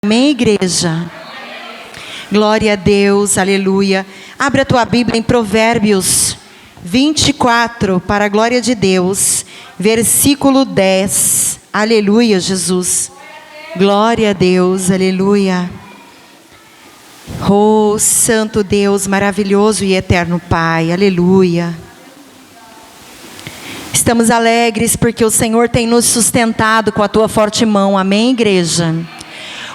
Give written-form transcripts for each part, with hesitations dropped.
Amém, igreja? Glória a Deus, aleluia. Abra a tua Bíblia em Provérbios 24, para a glória de Deus, versículo 10. Aleluia, Jesus. Glória a Deus, aleluia. Oh, santo Deus, maravilhoso e eterno Pai, aleluia. Estamos alegres porque o Senhor tem nos sustentado com a tua forte mão, amém, igreja?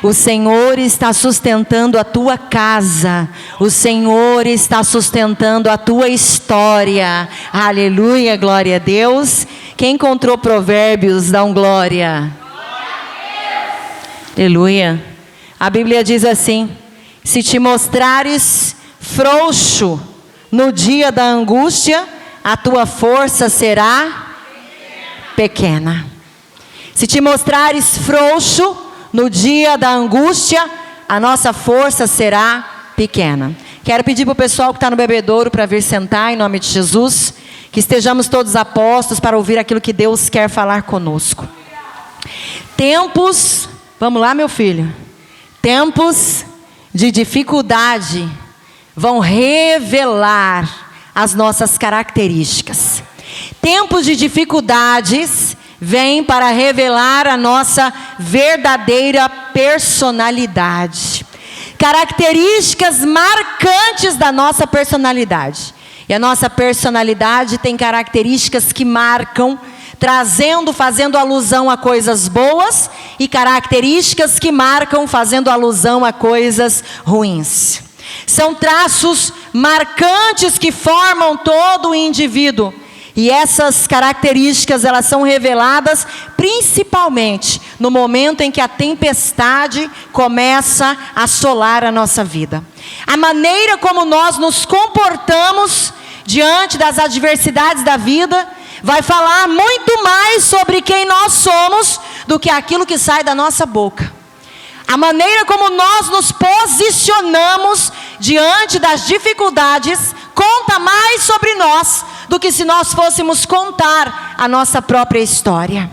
O Senhor está sustentando a tua casa. O Senhor está sustentando a tua história. Aleluia, glória a Deus. Quem encontrou Provérbios, dá um glória. Aleluia. A Bíblia diz assim: se te mostrares frouxo no dia da angústia, a tua força será pequena. Se te mostrares frouxo no dia da angústia, a nossa força será pequena. Quero pedir para o pessoal que está no bebedouro para vir sentar, em nome de Jesus. Que estejamos todos apostos para ouvir aquilo que Deus quer falar conosco. Tempos, vamos lá, meu filho. Tempos de dificuldade vão revelar as nossas características. Tempos de dificuldades vem para revelar a nossa verdadeira personalidade. Características marcantes da nossa personalidade. E a nossa personalidade tem características que marcam, fazendo alusão a coisas boas, e características que marcam, fazendo alusão a coisas ruins. São traços marcantes que formam todo o indivíduo. E essas características, elas são reveladas principalmente no momento em que a tempestade começa a assolar a nossa vida. A maneira como nós nos comportamos diante das adversidades da vida vai falar muito mais sobre quem nós somos do que aquilo que sai da nossa boca. A maneira como nós nos posicionamos diante das dificuldades conta mais sobre nós do que se nós fôssemos contar a nossa própria história.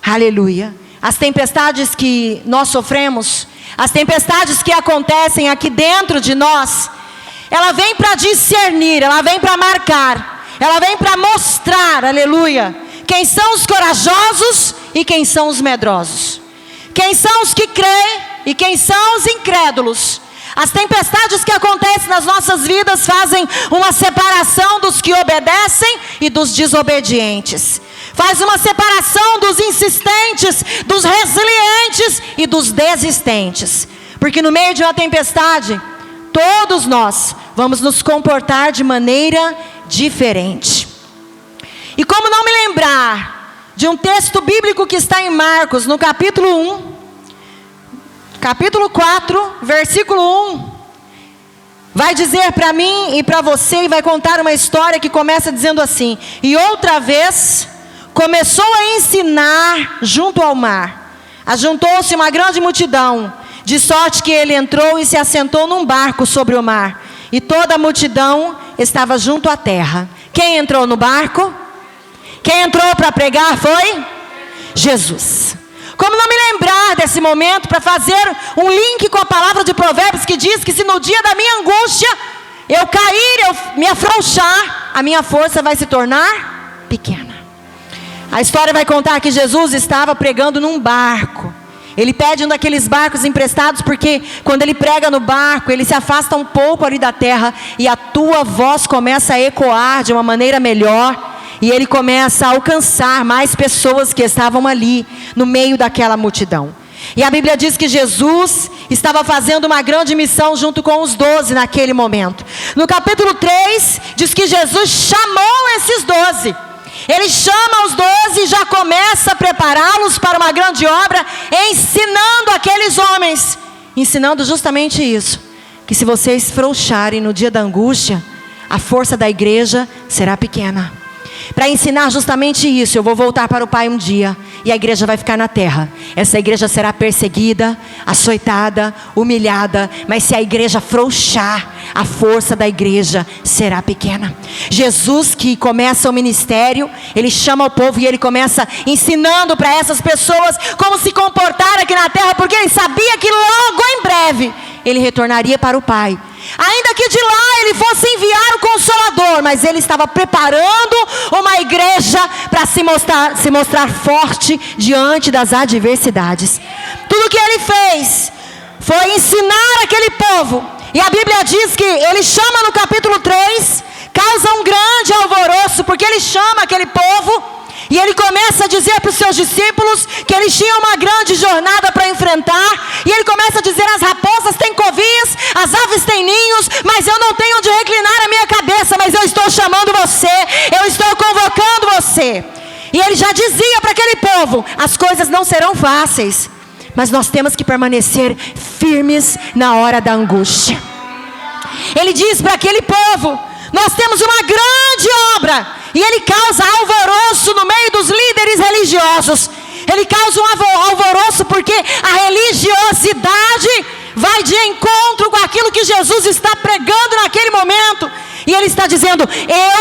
Aleluia. As tempestades que nós sofremos, as tempestades que acontecem aqui dentro de nós, ela vem para discernir, ela vem para marcar, ela vem para mostrar, aleluia, quem são os corajosos e quem são os medrosos. Quem são os que creem e quem são os incrédulos. As tempestades que acontecem nas nossas vidas fazem uma separação dos que obedecem e dos desobedientes. Faz uma separação dos insistentes, dos resilientes e dos desistentes. Porque no meio de uma tempestade, todos nós vamos nos comportar de maneira diferente. E como não me lembrar de um texto bíblico que está em Marcos, no capítulo 1, capítulo 4, versículo 1, vai dizer para mim e para você, e vai contar uma história que começa dizendo assim: e outra vez começou a ensinar junto ao mar. Ajuntou-se uma grande multidão, de sorte que ele entrou e se assentou num barco sobre o mar, e toda a multidão estava junto à terra. Quem entrou no barco? Quem entrou para pregar foi Jesus. Como não me lembrar desse momento para fazer um link com a palavra de Provérbios que diz que se no dia da minha angústia eu cair, eu me afrouxar, a minha força vai se tornar pequena. A história vai contar que Jesus estava pregando num barco. Ele pede um daqueles barcos emprestados, porque quando ele prega no barco, ele se afasta um pouco ali da terra, e a tua voz começa a ecoar de uma maneira melhor. E ele começa a alcançar mais pessoas que estavam ali, no meio daquela multidão. E a Bíblia diz que Jesus estava fazendo uma grande missão junto com os 12 naquele momento. No capítulo 3, diz que Jesus chamou esses 12. Ele chama os 12 e já começa a prepará-los para uma grande obra, ensinando aqueles homens. Ensinando justamente isso: que se vocês frouxarem no dia da angústia, a força da igreja será pequena. Para ensinar justamente isso, eu vou voltar para o Pai um dia, e a igreja vai ficar na terra. Essa igreja será perseguida, açoitada, humilhada, mas se a igreja frouxar, a força da igreja será pequena. Jesus, que começa o ministério, ele chama o povo e ele começa ensinando para essas pessoas como se comportar aqui na terra, porque ele sabia que logo em breve ele retornaria para o Pai. Ainda que de lá ele fosse enviar o Consolador, mas ele estava preparando uma igreja para se mostrar forte diante das adversidades. Tudo que ele fez foi ensinar aquele povo. E a Bíblia diz que ele chama no capítulo 3, causa um grande alvoroço, porque ele chama aquele povo e ele começa a dizer para os seus discípulos que eles tinham uma grande jornada para enfrentar. E ele começa a dizer: as raposas têm covias, as aves têm ninhos, mas eu não tenho onde reclinar a minha cabeça. Mas eu estou chamando você, eu estou convocando você. E ele já dizia para aquele povo: as coisas não serão fáceis, mas nós temos que permanecer firmes na hora da angústia. Ele diz para aquele povo: nós temos uma grande obra. E ele causa alvoroço no meio dos líderes religiosos. Ele causa um alvoroço porque a religiosidade vai de encontro com aquilo que Jesus está pregando naquele momento. E ele está dizendo: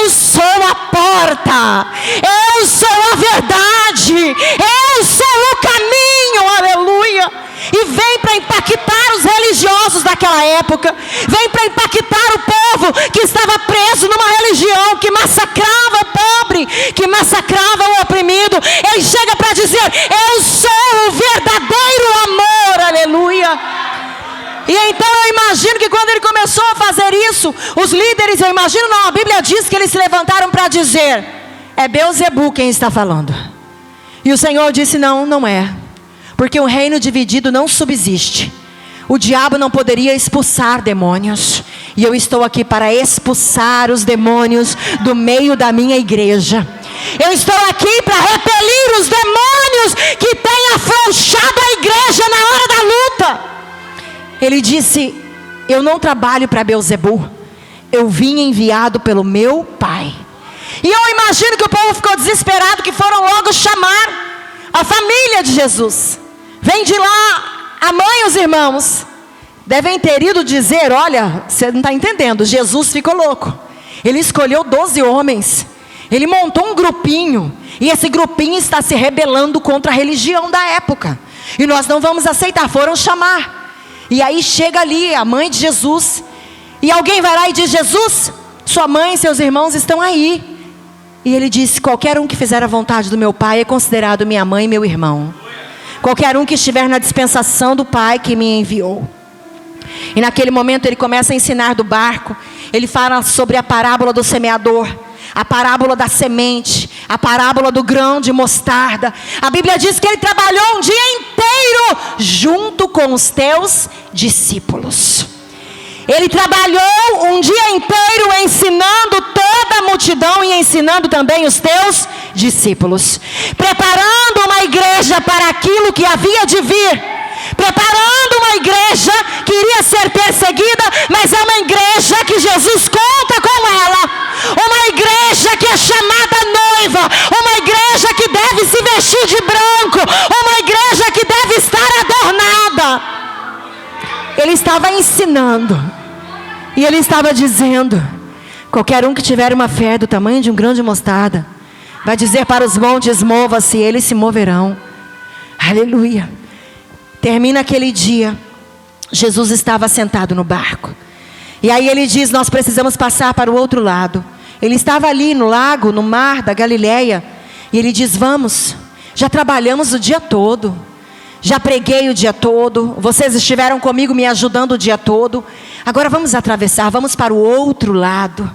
eu sou a porta, eu sou a verdade, eu sou o caminho, aleluia. E vem para impactar os religiosos daquela época, vem para impactar o povo que estava preso numa religião que massacrava o pobre, que massacrava o oprimido. Ele chega para dizer: eu sou o verdadeiro amor, aleluia. E então eu imagino que quando ele começou a fazer isso, os líderes, eu imagino não, a Bíblia diz que eles se levantaram para dizer: é Beelzebu quem está falando. E o Senhor disse: não, não é. Porque um reino dividido não subsiste. O diabo não poderia expulsar demônios. E eu estou aqui para expulsar os demônios do meio da minha igreja. Eu estou aqui para repelir os demônios que têm afrouxado a igreja na hora da luta. Ele disse: eu não trabalho para Beelzebu, eu vim enviado pelo meu Pai. E eu imagino que o povo ficou desesperado, que foram logo chamar a família de Jesus. Vem de lá a mãe e os irmãos. Devem ter ido dizer: olha, você não está entendendo, Jesus ficou louco. Ele escolheu 12 homens. Ele montou um grupinho. E esse grupinho está se rebelando contra a religião da época. E nós não vamos aceitar. Foram chamar. E aí chega ali a mãe de Jesus. E alguém vai lá e diz: Jesus, sua mãe e seus irmãos estão aí. E ele disse: qualquer um que fizer a vontade do meu Pai é considerado minha mãe e meu irmão. Qualquer um que estiver na dispensação do Pai que me enviou. E naquele momento ele começa a ensinar do barco. Ele fala sobre a parábola do semeador, a parábola da semente, a parábola do grão de mostarda. A Bíblia diz que ele trabalhou um dia inteiro junto com os teus discípulos. Ele trabalhou um dia inteiro ensinando toda a multidão e ensinando também os teus discípulos, preparando uma igreja para aquilo que havia de vir, preparando uma igreja que iria ser perseguida, mas é uma igreja que Jesus conta com ela, uma igreja que é chamada noiva, uma igreja que deve se vestir de branco, uma igreja que deve estar adornada. Ele estava ensinando. E ele estava dizendo: qualquer um que tiver uma fé do tamanho de um grão de mostarda, vai dizer para os montes: mova-se, eles se moverão. Aleluia. Termina aquele dia. Jesus estava sentado no barco. E aí ele diz: nós precisamos passar para o outro lado. Ele estava ali no lago, no mar da Galileia. E ele diz: vamos, já trabalhamos o dia todo. Já preguei o dia todo, vocês estiveram comigo me ajudando o dia todo. Agora vamos atravessar, vamos para o outro lado.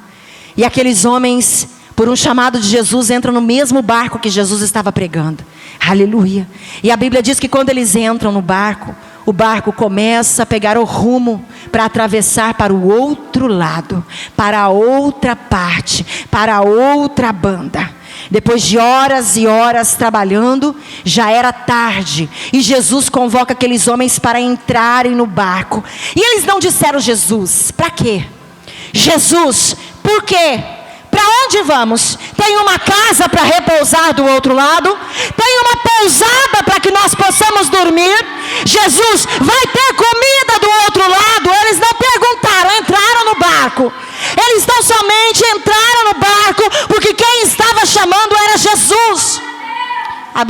E aqueles homens, por um chamado de Jesus, entram no mesmo barco que Jesus estava pregando. Aleluia. E a Bíblia diz que quando eles entram no barco, o barco começa a pegar o rumo para atravessar para o outro lado, para a outra parte, para a outra banda. Depois de horas e horas trabalhando, já era tarde. E Jesus convoca aqueles homens para entrarem no barco. E eles não disseram: Jesus, para quê? Jesus, por quê? Para onde vamos? Tem uma casa para repousar do outro lado? Tem uma pousada para que nós possamos dormir? Jesus, vai ter comida do outro lado? Eles não perguntaram, entraram no barco.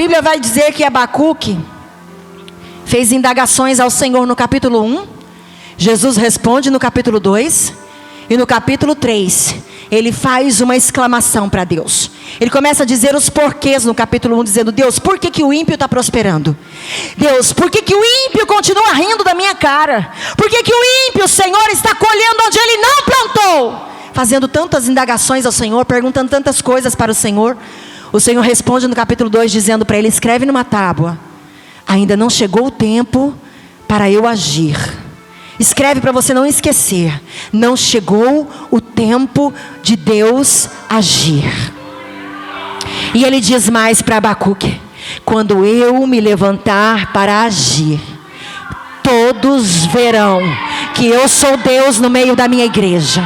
Bíblia vai dizer que Abacuque fez indagações ao Senhor no capítulo 1. Jesus responde no capítulo 2. E no capítulo 3, ele faz uma exclamação para Deus. Ele começa a dizer os porquês no capítulo 1, dizendo: Deus, por que o ímpio está prosperando? Deus, por que o ímpio continua rindo da minha cara? Por que o ímpio, Senhor, está colhendo onde ele não plantou? Fazendo tantas indagações ao Senhor, perguntando tantas coisas para o Senhor. O Senhor responde no capítulo 2, dizendo para ele: escreve numa tábua: ainda não chegou o tempo para eu agir. Escreve para você não esquecer. Não chegou o tempo de Deus agir. E ele diz mais para Abacuque: quando eu me levantar para agir, todos verão que eu sou Deus no meio da minha igreja.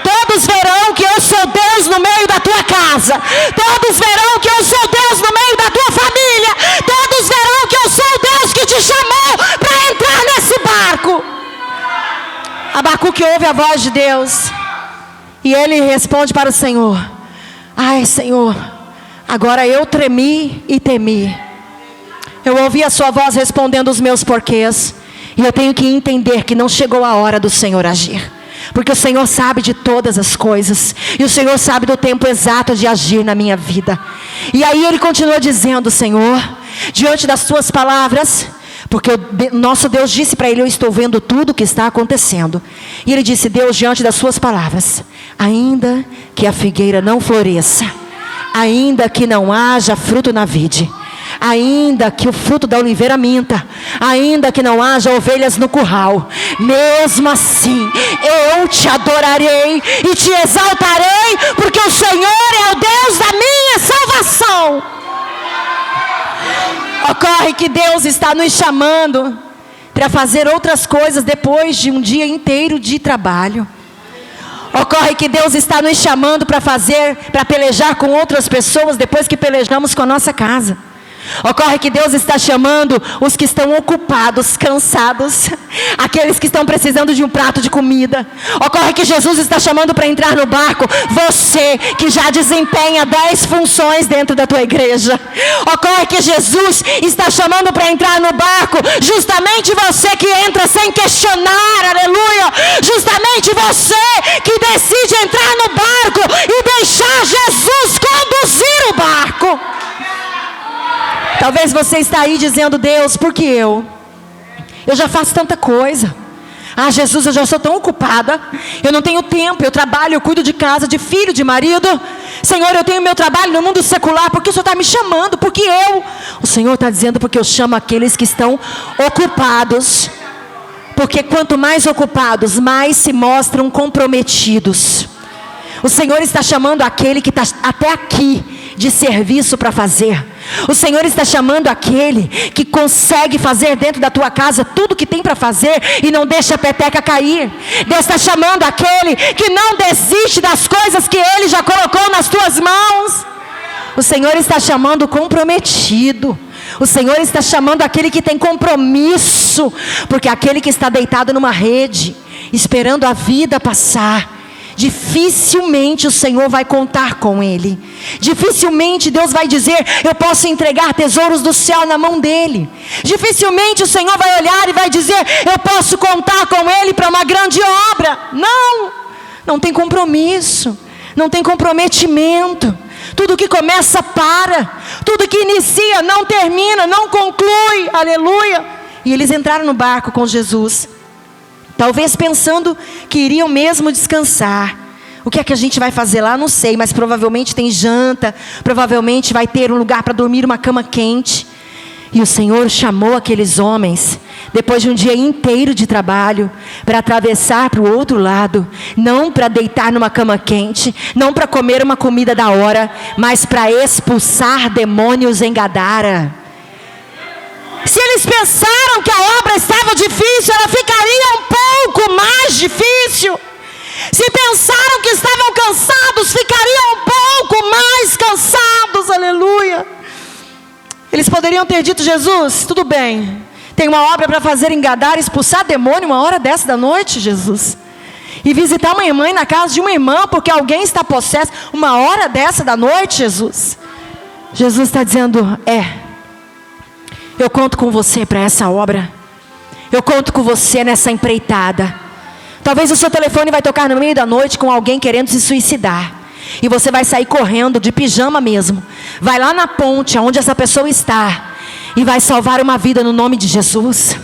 Todos verão que eu sou Deus no meio da tua casa. Todos verão que eu sou Deus no meio da tua família. Todos verão que eu sou o Deus que te chamou para entrar nesse barco. Abacuque ouve a voz de Deus e ele responde para o Senhor: ai, Senhor, agora eu tremi e temi. Eu ouvi a sua voz respondendo os meus porquês, e eu tenho que entender que não chegou a hora do Senhor agir, porque o Senhor sabe de todas as coisas, e o Senhor sabe do tempo exato de agir na minha vida. E aí ele continua dizendo: Senhor, diante das tuas palavras, porque o nosso Deus disse para ele: eu estou vendo tudo o que está acontecendo. E ele disse: Deus, diante das suas palavras, ainda que a figueira não floresça, ainda que não haja fruto na vide, ainda que o fruto da oliveira minta, ainda que não haja ovelhas no curral, mesmo assim eu te adorarei e te exaltarei, porque o Senhor é o Deus da minha salvação. Ocorre que Deus está nos chamando para fazer outras coisas depois de um dia inteiro de trabalho. Ocorre que Deus está nos chamando para pelejar com outras pessoas depois que pelejamos com a nossa casa. Ocorre que Deus está chamando os que estão ocupados, cansados, aqueles que estão precisando de um prato de comida. Ocorre que Jesus está chamando para entrar no barco você que já desempenha 10 funções dentro da tua igreja. Ocorre que Jesus está chamando para entrar no barco justamente você que entra sem questionar, aleluia. Justamente você que decide entrar no barco e deixar Jesus conduzir o barco. Talvez você está aí dizendo: Deus, por que eu? Eu já faço tanta coisa. Ah, Jesus, eu já sou tão ocupada. Eu não tenho tempo, eu trabalho, eu cuido de casa, de filho, de marido. Senhor, eu tenho meu trabalho no mundo secular. Por que o Senhor está me chamando? Por que eu? O Senhor está dizendo: porque eu chamo aqueles que estão ocupados. Porque quanto mais ocupados, mais se mostram comprometidos. O Senhor está chamando aquele que está até aqui de serviço para fazer. O Senhor está chamando aquele que consegue fazer dentro da tua casa tudo que tem para fazer e não deixa a peteca cair. Deus está chamando aquele que não desiste das coisas que Ele já colocou nas tuas mãos. O Senhor está chamando o comprometido. O Senhor está chamando aquele que tem compromisso. Porque aquele que está deitado numa rede, esperando a vida passar, dificilmente o Senhor vai contar com ele. Dificilmente Deus vai dizer: eu posso entregar tesouros do céu na mão dele. Dificilmente o Senhor vai olhar e vai dizer: eu posso contar com ele para uma grande obra. Não tem compromisso, não tem comprometimento. Tudo que começa para, tudo que inicia não termina, não conclui, aleluia. E eles entraram no barco com Jesus, talvez pensando que iriam mesmo descansar. O que é que a gente vai fazer lá? Não sei, mas provavelmente tem janta, provavelmente vai ter um lugar para dormir, uma cama quente. E o Senhor chamou aqueles homens, depois de um dia inteiro de trabalho, para atravessar para o outro lado, não para deitar numa cama quente, não para comer uma comida da hora, mas para expulsar demônios em Gadara. Se eles pensaram que a obra estava difícil, ela ficaria um pouco mais difícil. Se pensaram que estavam cansados, ficariam um pouco mais cansados, aleluia. Eles poderiam ter dito: Jesus, tudo bem, tem uma obra para fazer em Gadara, expulsar demônio uma hora dessa da noite, Jesus, e visitar uma irmã na casa de uma irmã, porque alguém está possesso, uma hora dessa da noite, Jesus. Jesus está dizendo: eu conto com você para essa obra. Eu conto com você nessa empreitada. Talvez o seu telefone vai tocar no meio da noite com alguém querendo se suicidar. E você vai sair correndo, de pijama mesmo. Vai lá na ponte, onde essa pessoa está, e vai salvar uma vida no nome de Jesus.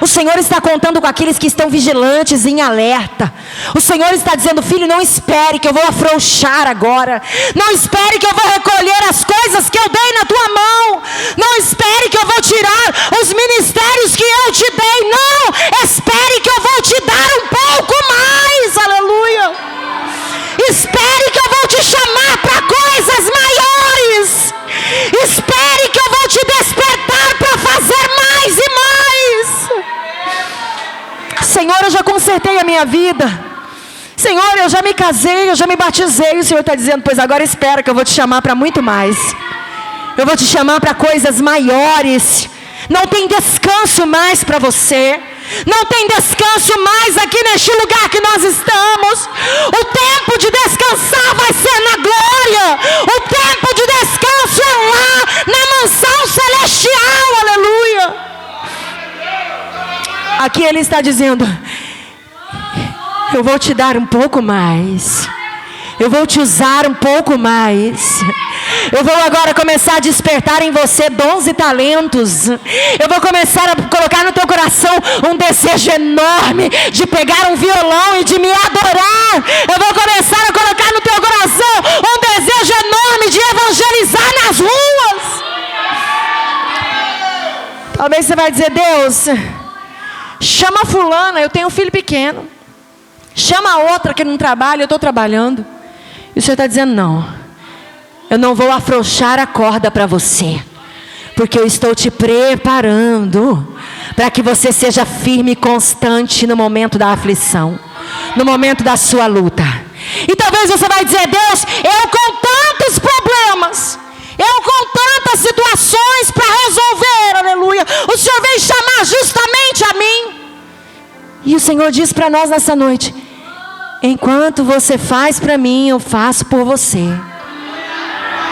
O Senhor está contando com aqueles que estão vigilantes, em alerta. O Senhor está dizendo: filho, não espere que eu vou afrouxar agora. Não espere que eu vou recolher as coisas que eu dei na tua mão. Não espere que eu vou tirar os ministérios que eu te dei. Não, espere que eu vou te dar um pouco mais. Aleluia. Espere que eu vou te chamar para coisas maiores. Espere que eu vou te despertar para fazer mais e mais. Senhor, eu já consertei a minha vida. Senhor, eu já me casei, eu já me batizei. O Senhor está dizendo: pois agora espera que eu vou te chamar para muito mais. Eu vou te chamar para coisas maiores. Não tem descanso mais para você. Não tem descanso mais aqui neste lugar que nós estamos. O tempo de descansar vai ser na glória. O tempo de descanso é lá, na mansão celestial. Aleluia. Aqui ele está dizendo: eu vou te dar um pouco mais. Eu vou te usar um pouco mais. Eu vou agora começar a despertar em você dons e talentos. Eu vou começar a colocar no teu coração um desejo enorme de pegar um violão e de me adorar. Eu vou começar a colocar no teu coração um desejo enorme de evangelizar nas ruas. Talvez você vai dizer: Deus, chama a fulana, eu tenho um filho pequeno. Chama a outra que não trabalha, eu estou trabalhando. E o Senhor está dizendo: não, eu não vou afrouxar a corda para você, porque eu estou te preparando para que você seja firme e constante no momento da aflição, no momento da sua luta. E talvez você vai dizer: Deus, eu com tantos problemas, eu com tantas situações para resolver, aleluia, o Senhor vem chamar justamente a mim. E o Senhor diz para nós nessa noite: enquanto você faz para mim, eu faço por você.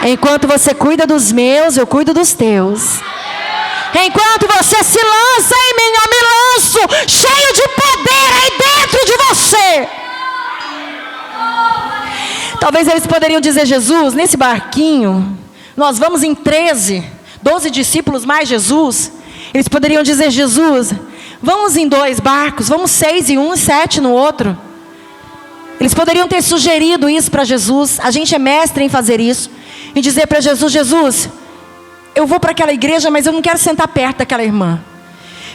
Enquanto você cuida dos meus, eu cuido dos teus. Enquanto você se lança em mim, eu me lanço cheio de poder aí dentro de você. Talvez eles poderiam dizer: Jesus, nesse barquinho, nós vamos em 12 discípulos mais Jesus. Eles poderiam dizer: Jesus, vamos em 2 barcos, vamos 6 em um e 7 no outro. Eles poderiam ter sugerido isso para Jesus. A gente é mestre em fazer isso. E dizer para Jesus: Jesus, eu vou para aquela igreja, mas eu não quero sentar perto daquela irmã.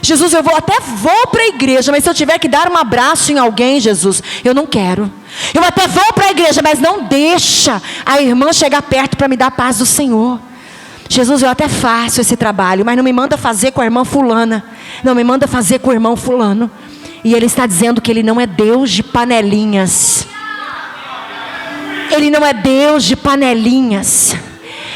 Jesus, eu até vou para a igreja, mas se eu tiver que dar um abraço em alguém, Jesus, eu não quero. Eu até vou para a igreja, mas não deixa a irmã chegar perto para me dar a paz do Senhor. Jesus, eu até faço esse trabalho, mas não me manda fazer com a irmã fulana. Não me manda fazer com o irmão fulano. E ele está dizendo que ele não é Deus de panelinhas. Ele não é Deus de panelinhas.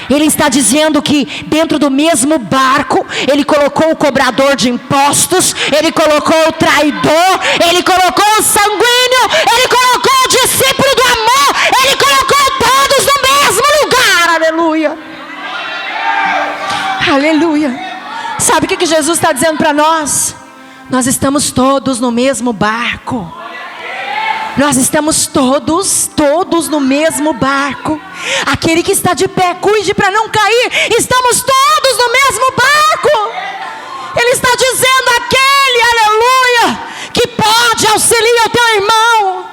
Ele está dizendo que dentro do mesmo barco, ele colocou o cobrador de impostos, ele colocou o traidor, ele colocou o sanguíneo, ele colocou o discípulo do amor, ele colocou todos no mesmo lugar. Aleluia. Aleluia. Sabe o que Jesus está dizendo para nós? Nós estamos todos no mesmo barco. Nós estamos todos no mesmo barco. Aquele que está de pé, cuide para não cair. Estamos todos no mesmo barco. Ele está dizendo: aquele, aleluia, que pode auxiliar o teu irmão.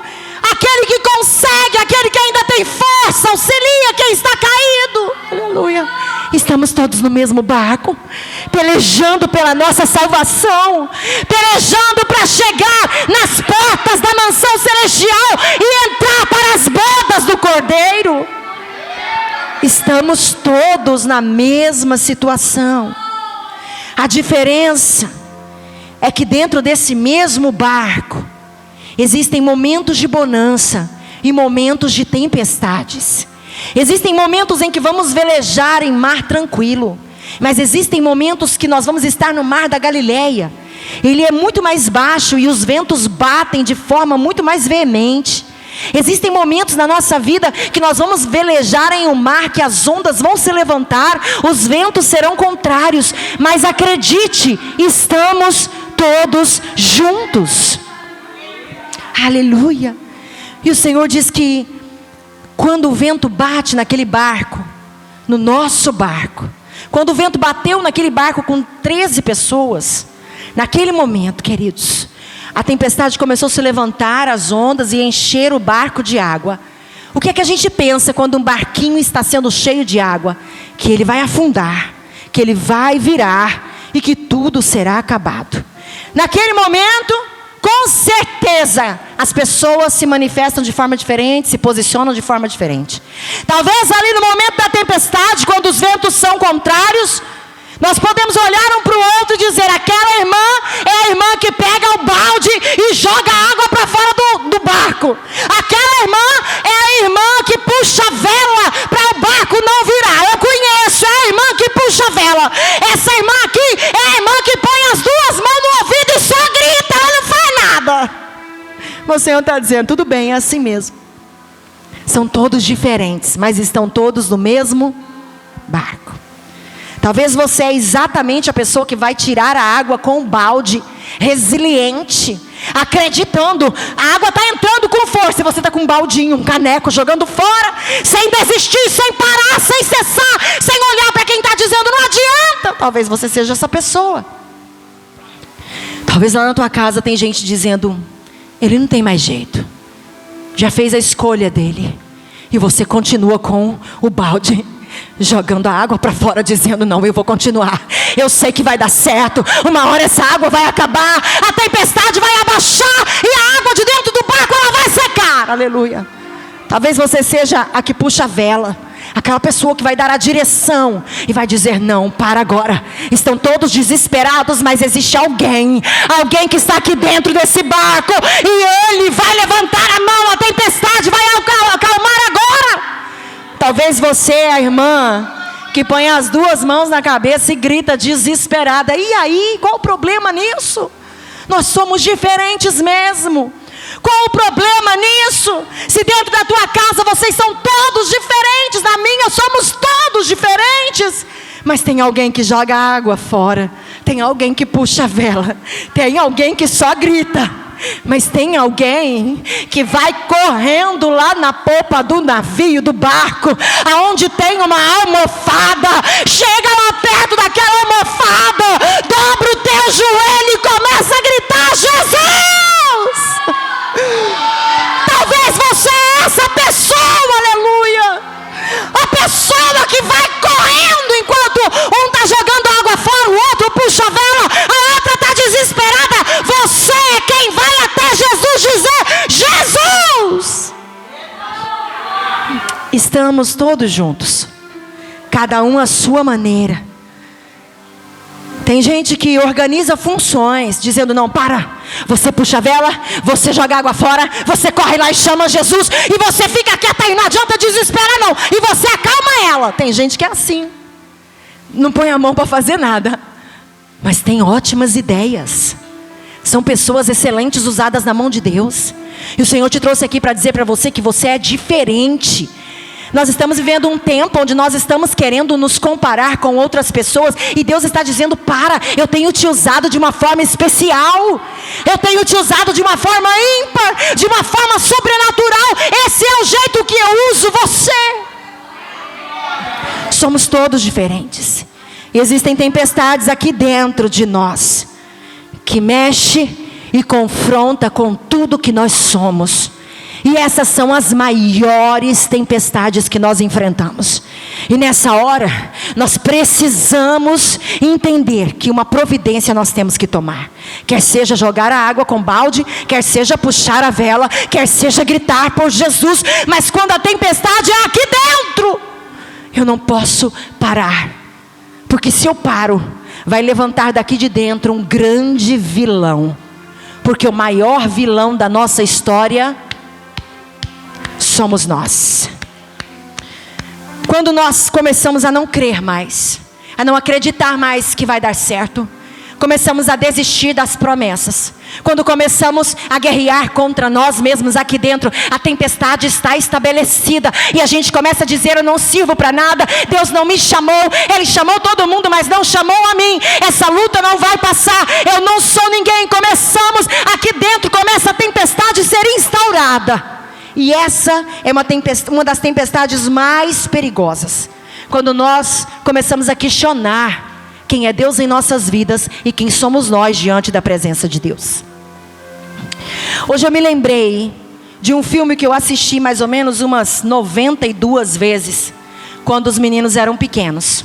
Aquele que consegue, aquele que ainda tem força, auxilia quem está caído. Aleluia. Estamos todos no mesmo barco, pelejando pela nossa salvação, pelejando para chegar nas portas da mansão celestial e entrar para as bodas do Cordeiro. Estamos todos na mesma situação. A diferença é que dentro desse mesmo barco existem momentos de bonança e momentos de tempestades. Existem momentos em que vamos velejar em mar tranquilo, mas existem momentos que nós vamos estar no mar da Galileia. Ele é muito mais baixo e os ventos batem de forma muito mais veemente. Existem momentos na nossa vida que nós vamos velejar em um mar, que as ondas vão se levantar, os ventos serão contrários, mas acredite, estamos todos juntos. Aleluia. E o Senhor diz que quando o vento bate naquele barco, no nosso barco, quando o vento bateu naquele barco com 13 pessoas, naquele momento, queridos, a tempestade começou a se levantar, as ondas, e encher o barco de água. O que é que a gente pensa quando um barquinho está sendo cheio de água? Que ele vai afundar, que ele vai virar e que tudo será acabado. Naquele momento, com certeza, as pessoas se manifestam de forma diferente, se posicionam de forma diferente. Talvez ali no momento da tempestade, quando os ventos são contrários, nós podemos olhar um para o outro e dizer: aquela irmã é a irmã que pega o balde e joga água para fora do barco. Aquela irmã é a irmã que puxa a vela para o barco não virar. Eu conheço, é a irmã que puxa a vela. Essa irmã aqui é a irmã que põe as duas mãos no ouvido e só grita, ela não faz nada. Mas o Senhor está dizendo: tudo bem, é assim mesmo. São todos diferentes, mas estão todos no mesmo barco. Talvez você é exatamente a pessoa que vai tirar a água com o balde, resiliente, acreditando. A água está entrando com força e você está com um baldinho, um caneco, jogando fora, sem desistir, sem parar, sem cessar, sem olhar para quem está dizendo não adianta. Talvez você seja essa pessoa. Talvez lá na tua casa tem gente dizendo: ele não tem mais jeito, já fez a escolha dele, e você continua com o balde, jogando a água para fora, dizendo: não, eu vou continuar, eu sei que vai dar certo, uma hora essa água vai acabar, a tempestade vai abaixar e a água de dentro do barco ela vai secar. Aleluia. Talvez você seja a que puxa a vela, aquela pessoa que vai dar a direção e vai dizer: não, para agora, estão todos desesperados, mas existe alguém que está aqui dentro desse barco, e ele vai levantar a mão, a tempestade vai acalmar agora. Talvez você é a irmã que põe as duas mãos na cabeça e grita desesperada: e aí, qual o problema nisso? Nós somos diferentes mesmo. Qual o problema nisso? Se dentro da tua casa vocês são todos diferentes, na minha somos todos diferentes, mas tem alguém que joga água fora, tem alguém que puxa a vela, tem alguém que só grita, mas tem alguém que vai correndo lá na popa do navio, do barco, aonde tem uma almofada. Chega lá perto daquela almofada, dobra o teu joelho e começa a gritar: Jesus! Talvez você é essa pessoa, aleluia, a pessoa que vai correndo enquanto um está jogando água fora, o outro puxa a vela, a outra está desesperada. Você é quem vai até Jesus dizer: Jesus! Estamos todos juntos, cada um à sua maneira. Tem gente que organiza funções, dizendo: não, para, você puxa a vela, você joga água fora, você corre lá e chama Jesus, e você fica quieta aí, não adianta desesperar não, e você acalma ela. Tem gente que é assim, não põe a mão para fazer nada, mas tem ótimas ideias. São pessoas excelentes usadas na mão de Deus. E o Senhor te trouxe aqui para dizer para você que você é diferente. Nós estamos vivendo um tempo onde nós estamos querendo nos comparar com outras pessoas, e Deus está dizendo: para, eu tenho te usado de uma forma especial, eu tenho te usado de uma forma ímpar, de uma forma sobrenatural. Esse é o jeito que eu uso você. Somos todos diferentes. Existem tempestades aqui dentro de nós que mexe e confronta com tudo que nós somos. E essas são as maiores tempestades que nós enfrentamos. E nessa hora, nós precisamos entender que uma providência nós temos que tomar. Quer seja jogar a água com balde, quer seja puxar a vela, quer seja gritar por Jesus. Mas quando a tempestade é aqui dentro, eu não posso parar. Porque se eu paro, vai levantar daqui de dentro um grande vilão. Porque o maior vilão da nossa história somos nós. Quando nós começamos a não crer mais, a não acreditar mais que vai dar certo, começamos a desistir das promessas, quando começamos a guerrear contra nós mesmos aqui dentro, a tempestade está estabelecida, e a gente começa a dizer: eu não sirvo para nada, Deus não me chamou, Ele chamou todo mundo, mas não chamou a mim, essa luta não vai passar, eu não sou ninguém. Começamos aqui dentro, começa a tempestade a ser instaurada, e essa é uma das tempestades mais perigosas, quando nós começamos a questionar quem é Deus em nossas vidas e quem somos nós diante da presença de Deus. Hoje eu me lembrei de um filme que eu assisti mais ou menos umas 92 vezes, quando os meninos eram pequenos.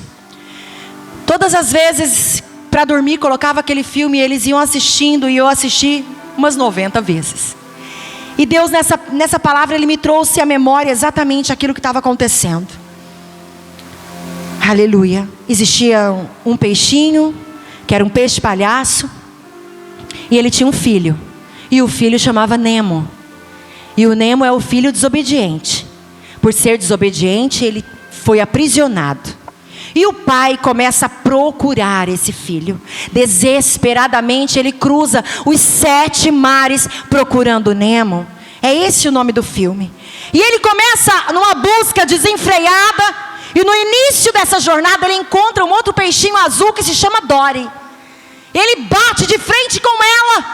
Todas as vezes, para dormir, colocava aquele filme e eles iam assistindo, e eu assisti umas 90 vezes. E Deus nessa palavra, Ele me trouxe à memória exatamente aquilo que estava acontecendo. Aleluia. Existia um peixinho, que era um peixe palhaço, e ele tinha um filho, e o filho chamava Nemo. E o Nemo é o filho desobediente. Por ser desobediente, ele foi aprisionado. E o pai começa a procurar esse filho. Desesperadamente ele cruza os 7 mares procurando Nemo. É esse o nome do filme. E ele começa numa busca desenfreada. E no início dessa jornada ele encontra um outro peixinho azul que se chama Dory. Ele bate de frente com ela.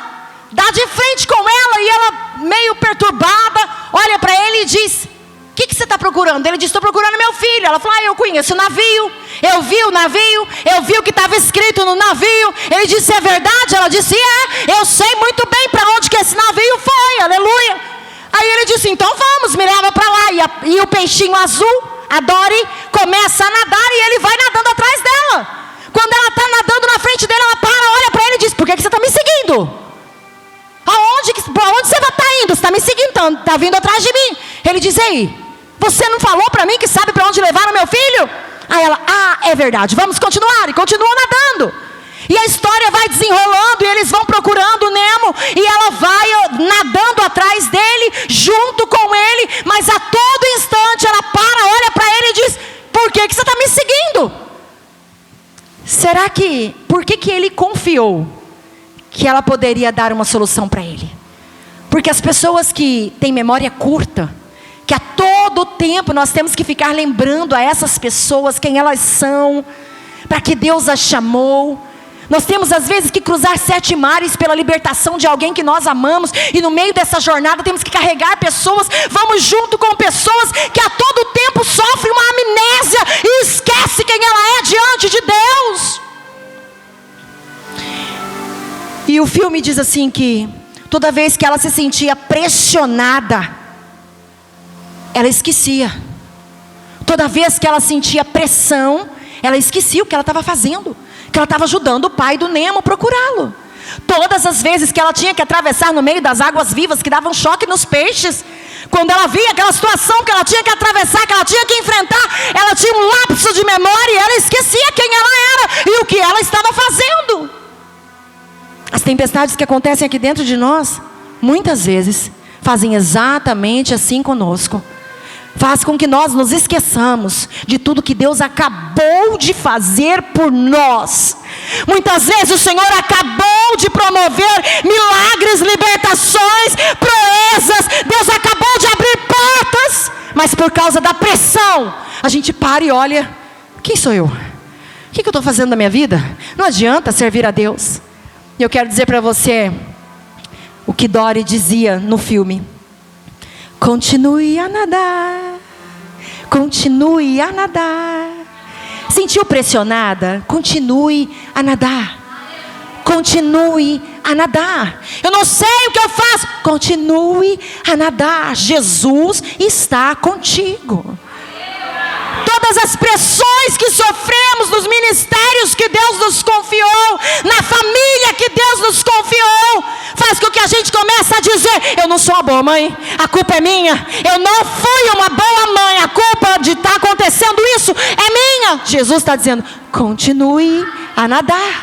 Dá de frente com ela, e ela meio perturbada olha para ele e diz: o que você está procurando? Ele diz: estou procurando meu filho. Ela fala: eu conheço o navio, eu vi o navio, eu vi o que estava escrito no navio. Ele disse: é verdade? Ela disse: eu sei muito bem para onde que esse navio foi, aleluia. Aí ele disse: então vamos, me leva para lá. E o peixinho azul, a Dory, começa a nadar, e ele vai nadando atrás dela. Quando ela está nadando na frente dele, ela para, olha para ele e diz: por que você está me seguindo? Para onde você está indo? Você está me seguindo, está vindo atrás de mim. Ele diz: ei, você não falou para mim que sabe para onde levar o meu filho? Aí ela: é verdade, vamos continuar. E continua nadando. E a história vai desenrolando, e eles vão procurando o Nemo, e ela vai nadando atrás dele, junto com ele. Mas a todo instante ela para, olha para ele e diz: por que você está me seguindo? Será que, por que ele confiou que ela poderia dar uma solução para ele? Porque as pessoas que têm memória curta, que a todo tempo nós temos que ficar lembrando a essas pessoas quem elas são, para que Deus as chamou. Nós temos às vezes que cruzar 7 mares pela libertação de alguém que nós amamos, e no meio dessa jornada temos que carregar pessoas. Vamos junto com pessoas que a todo tempo sofrem uma amnésia e esquece quem ela é diante de Deus. E o filme diz assim que toda vez que ela se sentia pressionada, ela esquecia. Toda vez que ela sentia pressão, ela esquecia o que ela estava fazendo, que ela estava ajudando o pai do Nemo a procurá-lo. Todas as vezes que ela tinha que atravessar no meio das águas vivas, que davam choque nos peixes, quando ela via aquela situação que ela tinha que atravessar, que ela tinha que enfrentar, ela tinha um lapso de memória, e ela esquecia quem ela era e o que ela estava fazendo. As tempestades que acontecem aqui dentro de nós, muitas vezes, fazem exatamente assim conosco. Faz com que nós nos esqueçamos de tudo que Deus acabou de fazer por nós. Muitas vezes o Senhor acabou de promover milagres, libertações, proezas. Deus acabou de abrir portas, mas por causa da pressão, a gente para e olha: quem sou eu? O que eu estou fazendo na minha vida? Não adianta servir a Deus. E eu quero dizer para você o que Dory dizia no filme: continue a nadar, continue a nadar. Sentiu pressionada? Continue a nadar. Continue a nadar. Eu não sei o que eu faço. Continue a nadar. Jesus está contigo. Todas as pressões que sofremos nos ministérios que Deus nos confiou, na família que Deus nos confiou, faz com que a gente comece a dizer: eu não sou uma boa mãe, a culpa é minha. Eu não fui uma boa mãe, a culpa de estar acontecendo isso é minha. Jesus está dizendo: continue a nadar.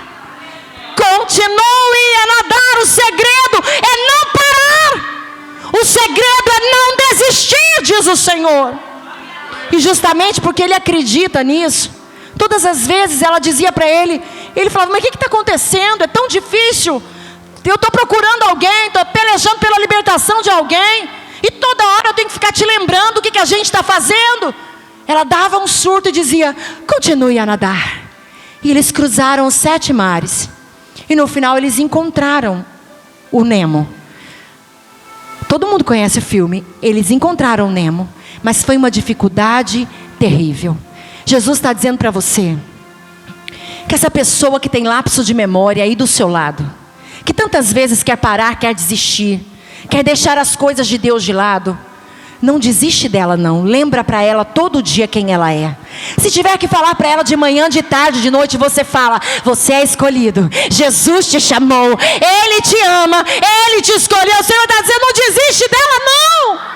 Continue a nadar. O segredo é não parar. O segredo é não desistir, diz o Senhor. E justamente porque ele acredita nisso, todas as vezes ela dizia para ele: Ele falava: mas o que está acontecendo? É tão difícil. Eu estou procurando alguém, estou pelejando pela libertação de alguém, e toda hora eu tenho que ficar te lembrando o que a gente está fazendo. Ela dava um surto e dizia: continue a nadar. E eles cruzaram os 7 mares. E no final eles encontraram o Nemo. Todo mundo conhece o filme. Eles encontraram o Nemo. Mas foi uma dificuldade terrível. Jesus está dizendo para você que essa pessoa que tem lapso de memória aí do seu lado, que tantas vezes quer parar, quer desistir, quer deixar as coisas de Deus de lado, não desiste dela não. Lembra para ela todo dia quem ela é. Se tiver que falar para ela de manhã, de tarde, de noite, você fala: você é escolhido, Jesus te chamou, Ele te ama, Ele te escolheu. O Senhor está dizendo: não desiste dela não.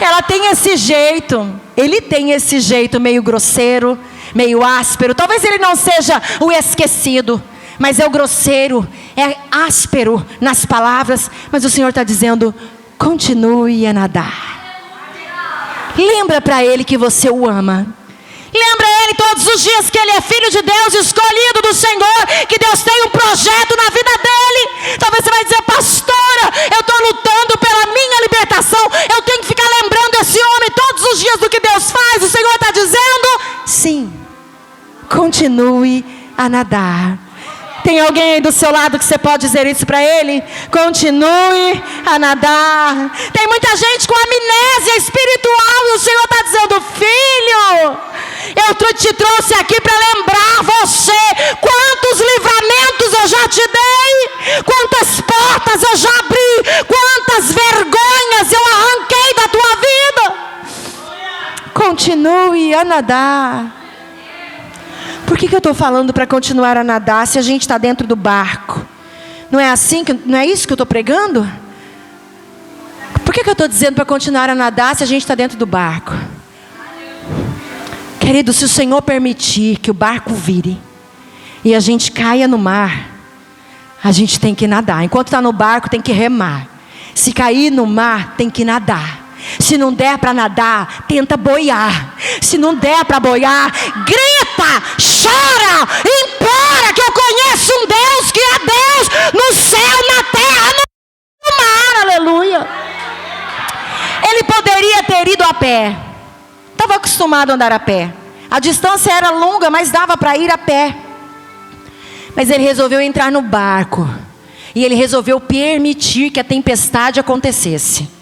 Ela tem esse jeito, ele tem esse jeito meio grosseiro, meio áspero. Talvez ele não seja o esquecido, mas é o grosseiro, é áspero nas palavras. Mas o Senhor está dizendo: continue a nadar. Lembra para ele que você o ama. Lembra ele todos os dias que ele é filho de Deus, escolhido do Senhor, que Deus tem um projeto na vida dele. Talvez você vai dizer: pastora, eu estou lutando pela minha libertação, eu tenho que ficar lembrando esse homem todos os dias do que Deus faz. O Senhor está dizendo: sim, continue a nadar. Tem alguém aí do seu lado que você pode dizer isso para ele? Continue a nadar. Tem muita gente com amnésia espiritual e o Senhor está dizendo: filho, eu te trouxe aqui para lembrar você quantos livramentos eu já te dei, quantas portas eu já abri, quantas vergonhas eu arranquei da tua vida. Continue a nadar. Por que eu estou falando para continuar a nadar se a gente está dentro do barco? Não é assim, não é isso que eu estou pregando? Por que eu estou dizendo para continuar a nadar se a gente está dentro do barco? Querido, se o Senhor permitir que o barco vire e a gente caia no mar, a gente tem que nadar. Enquanto está no barco, tem que remar. Se cair no mar, tem que nadar. Se não der para nadar, tenta boiar. Se não der para boiar, grita, chora, implora que eu conheço um Deus que é Deus no céu, na terra, no mar. Aleluia. Ele poderia ter ido a pé. Estava acostumado a andar a pé. A distância era longa, mas dava para ir a pé. Mas ele resolveu entrar no barco. E ele resolveu permitir que a tempestade acontecesse.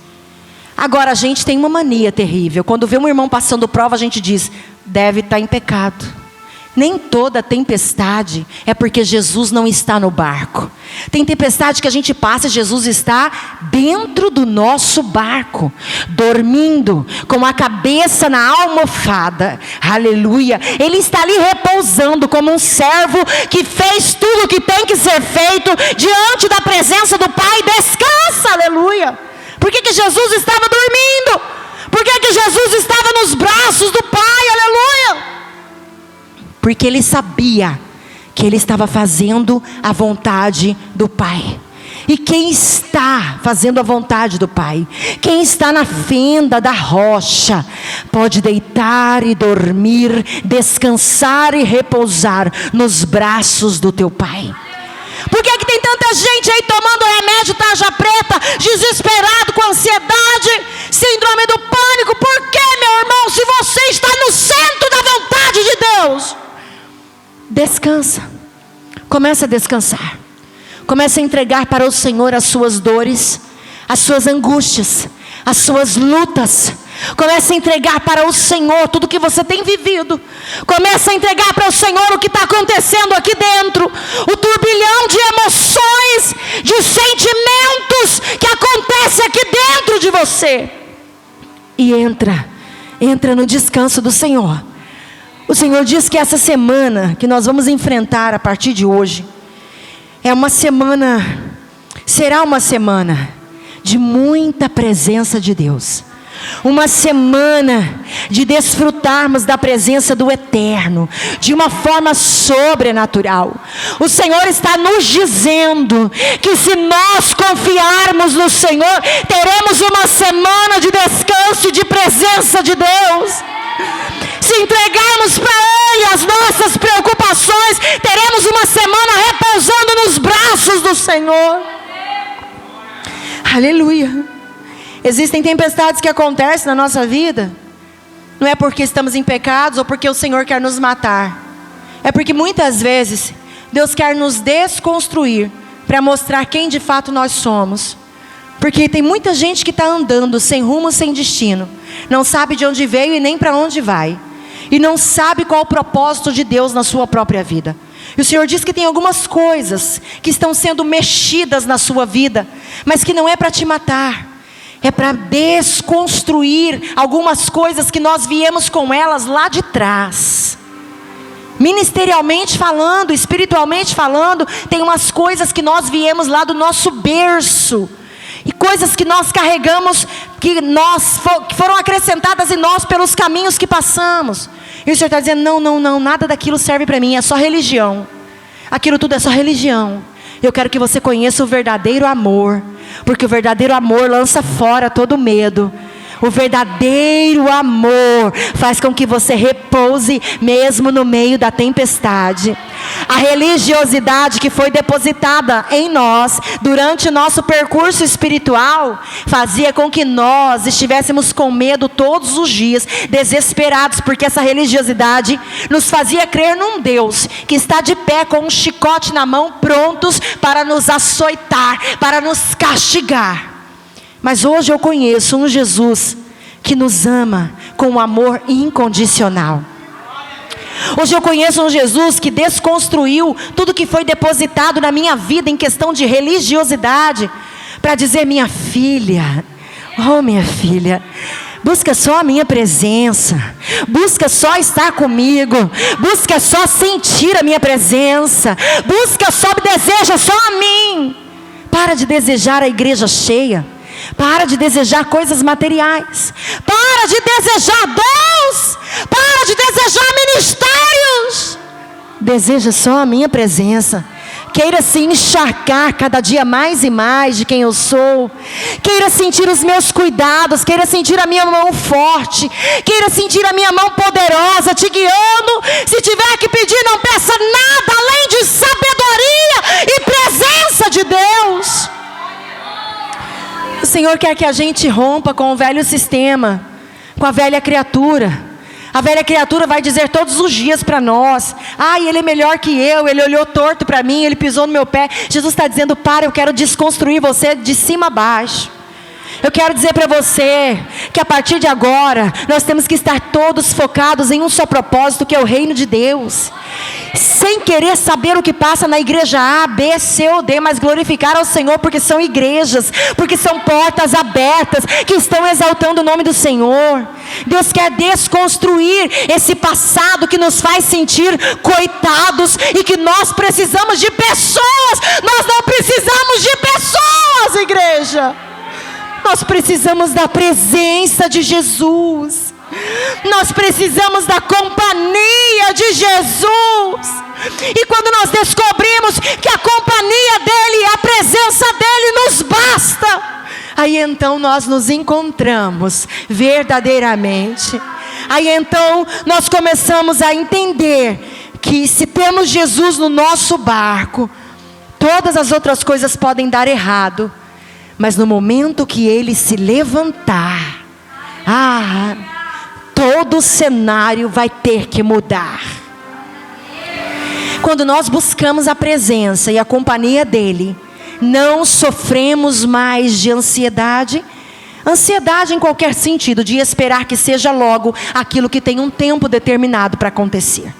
Agora a gente tem uma mania terrível. Quando vê um irmão passando prova, a gente diz: deve estar em pecado. Nem toda tempestade é porque Jesus não está no barco. Tem tempestade que a gente passa e Jesus está dentro do nosso barco, dormindo, com a cabeça na almofada. Aleluia. Ele está ali repousando como um servo que fez tudo o que tem que ser feito diante da presença do Pai. Descansa, aleluia. Por que Jesus estava dormindo? Por que Jesus estava nos braços do Pai? Aleluia. Porque ele sabia que ele estava fazendo a vontade do Pai. E quem está fazendo a vontade do Pai, quem está na fenda da rocha, pode deitar e dormir, descansar e repousar nos braços do teu Pai. Por que tem tanta gente aí tomando remédio tarja preta, desesperado, com ansiedade, síndrome do pânico? Por que, meu irmão, se você está no centro da vontade de Deus? Descansa. Começa a descansar. Começa a entregar para o Senhor as suas dores, as suas angústias, as suas lutas. Começa a entregar para o Senhor tudo que você tem vivido. Começa a entregar para o Senhor o que está acontecendo aqui dentro. O turbilhão de emoções, de sentimentos que acontece aqui dentro de você. E entra no descanso do Senhor. O Senhor diz que essa semana que nós vamos enfrentar a partir de hoje será uma semana de muita presença de Deus. Uma semana de desfrutarmos da presença do Eterno de uma forma sobrenatural. O Senhor está nos dizendo que se nós confiarmos no Senhor, teremos uma semana de descanso e de presença de Deus. Se entregarmos para Ele as nossas preocupações, teremos uma semana repousando nos braços do Senhor. Aleluia. Existem tempestades que acontecem na nossa vida, não é porque estamos em pecados ou porque o Senhor quer nos matar. É porque muitas vezes Deus quer nos desconstruir para mostrar quem de fato nós somos. Porque tem muita gente que está andando sem rumo, sem destino, não sabe de onde veio e nem para onde vai, e não sabe qual o propósito de Deus na sua própria vida. E o Senhor diz que tem algumas coisas que estão sendo mexidas na sua vida, mas que não é para te matar, é para desconstruir algumas coisas que nós viemos com elas lá de trás. Ministerialmente falando, espiritualmente falando, tem umas coisas que nós viemos lá do nosso berço, e coisas que nós carregamos, que foram acrescentadas em nós pelos caminhos que passamos. E o Senhor está dizendo, não, nada daquilo serve para mim, é só religião. Aquilo tudo é só religião. Eu quero que você conheça o verdadeiro amor, porque o verdadeiro amor lança fora todo medo. O verdadeiro amor faz com que você repouse mesmo no meio da tempestade. A religiosidade que foi depositada em nós durante nosso percurso espiritual fazia com que nós estivéssemos com medo todos os dias, desesperados, porque essa religiosidade nos fazia crer num Deus que está de pé com um chicote na mão, prontos para nos açoitar, para nos castigar. Mas hoje eu conheço um Jesus que nos ama com um amor incondicional. Hoje eu conheço um Jesus que desconstruiu tudo que foi depositado na minha vida em questão de religiosidade, para dizer, minha filha, oh minha filha, busca só a minha presença, busca só estar comigo, busca só sentir a minha presença, busca só, deseja só a mim. Para de desejar a igreja cheia, para de desejar coisas materiais, para de desejar dons, para de desejar ministérios. Deseja só a minha presença. Queira se encharcar cada dia mais e mais de quem eu sou. Queira sentir os meus cuidados, queira sentir a minha mão forte, queira sentir a minha mão poderosa te guiando. Se tiver que pedir, não peça nada além de sabedoria e presença de Deus. O Senhor quer que a gente rompa com o velho sistema, com a velha criatura. A velha criatura vai dizer todos os dias para nós, ele é melhor que eu, ele olhou torto para mim, ele pisou no meu pé. Jesus está dizendo, eu quero desconstruir você de cima a baixo. Eu quero dizer para você que a partir de agora nós temos que estar todos focados em um só propósito, que é o reino de Deus, sem querer saber o que passa na igreja A, B, C ou D, mas glorificar ao Senhor, porque são igrejas, porque são portas abertas que estão exaltando o nome do Senhor. Deus quer desconstruir esse passado que nos faz sentir coitados e que nós precisamos de pessoas. Nós não precisamos de pessoas, igreja. Nós precisamos da presença de Jesus. Nós precisamos da companhia de Jesus. E quando nós descobrimos que a companhia dEle, a presença dEle nos basta, aí então nós nos encontramos verdadeiramente. Aí então nós começamos a entender que se temos Jesus no nosso barco, todas as outras coisas podem dar errado, mas no momento que Ele se levantar, todo o cenário vai ter que mudar. Quando nós buscamos a presença e a companhia dEle, não sofremos mais de ansiedade. Ansiedade em qualquer sentido, de esperar que seja logo aquilo que tem um tempo determinado para acontecer.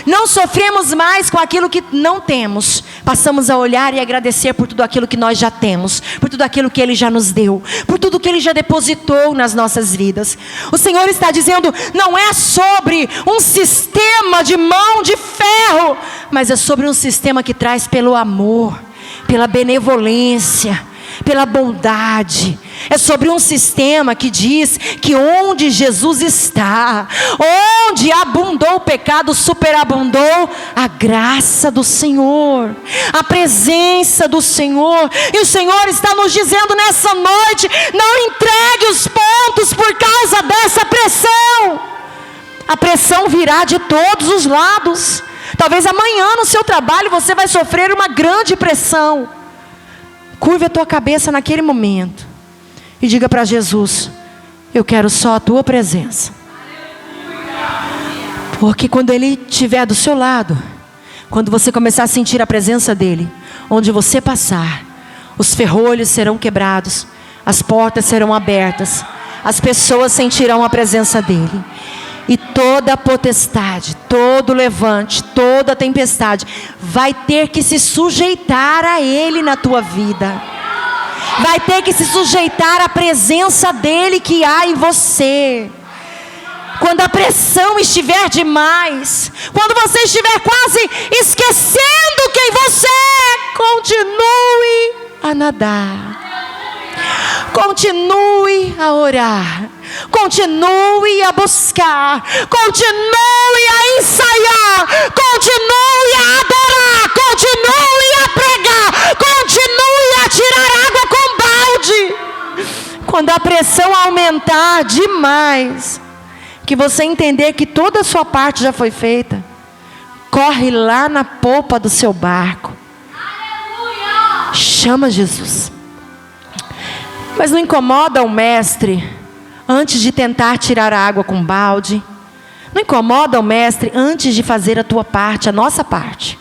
Não sofremos mais com aquilo que não temos. Passamos a olhar e agradecer por tudo aquilo que nós já temos, por tudo aquilo que Ele já nos deu, por tudo que Ele já depositou nas nossas vidas. O Senhor está dizendo, não é sobre um sistema de mão de ferro, mas é sobre um sistema que traz pelo amor, pela benevolência, pela bondade. É sobre um sistema que diz que onde Jesus está, onde abundou o pecado, superabundou a graça do Senhor, a presença do Senhor. E o Senhor está nos dizendo nessa noite, não entregue os pontos por causa dessa pressão. A pressão virá de todos os lados. Talvez amanhã no seu trabalho você vai sofrer uma grande pressão. Curve a tua cabeça naquele momento e diga para Jesus: eu quero só a tua presença. Porque quando Ele estiver do seu lado, quando você começar a sentir a presença dEle, onde você passar, os ferrolhos serão quebrados, as portas serão abertas, as pessoas sentirão a presença dEle. E toda a potestade, todo levante, toda tempestade vai ter que se sujeitar a Ele na tua vida. Vai ter que se sujeitar à presença dEle que há em você. Quando a pressão estiver demais, quando você estiver quase esquecendo quem você é, continue a nadar. Continue a orar. Continue a buscar. Continue a ensaiar. Continue a adorar. Continue a pregar. Continue a tirar água com balde. Quando a pressão aumentar demais, que você entender que toda a sua parte já foi feita, corre lá na polpa do seu barco. Chama Jesus. Mas não incomoda o mestre antes de tentar tirar a água com balde. Não incomoda o mestre antes de fazer a tua parte, a nossa parte.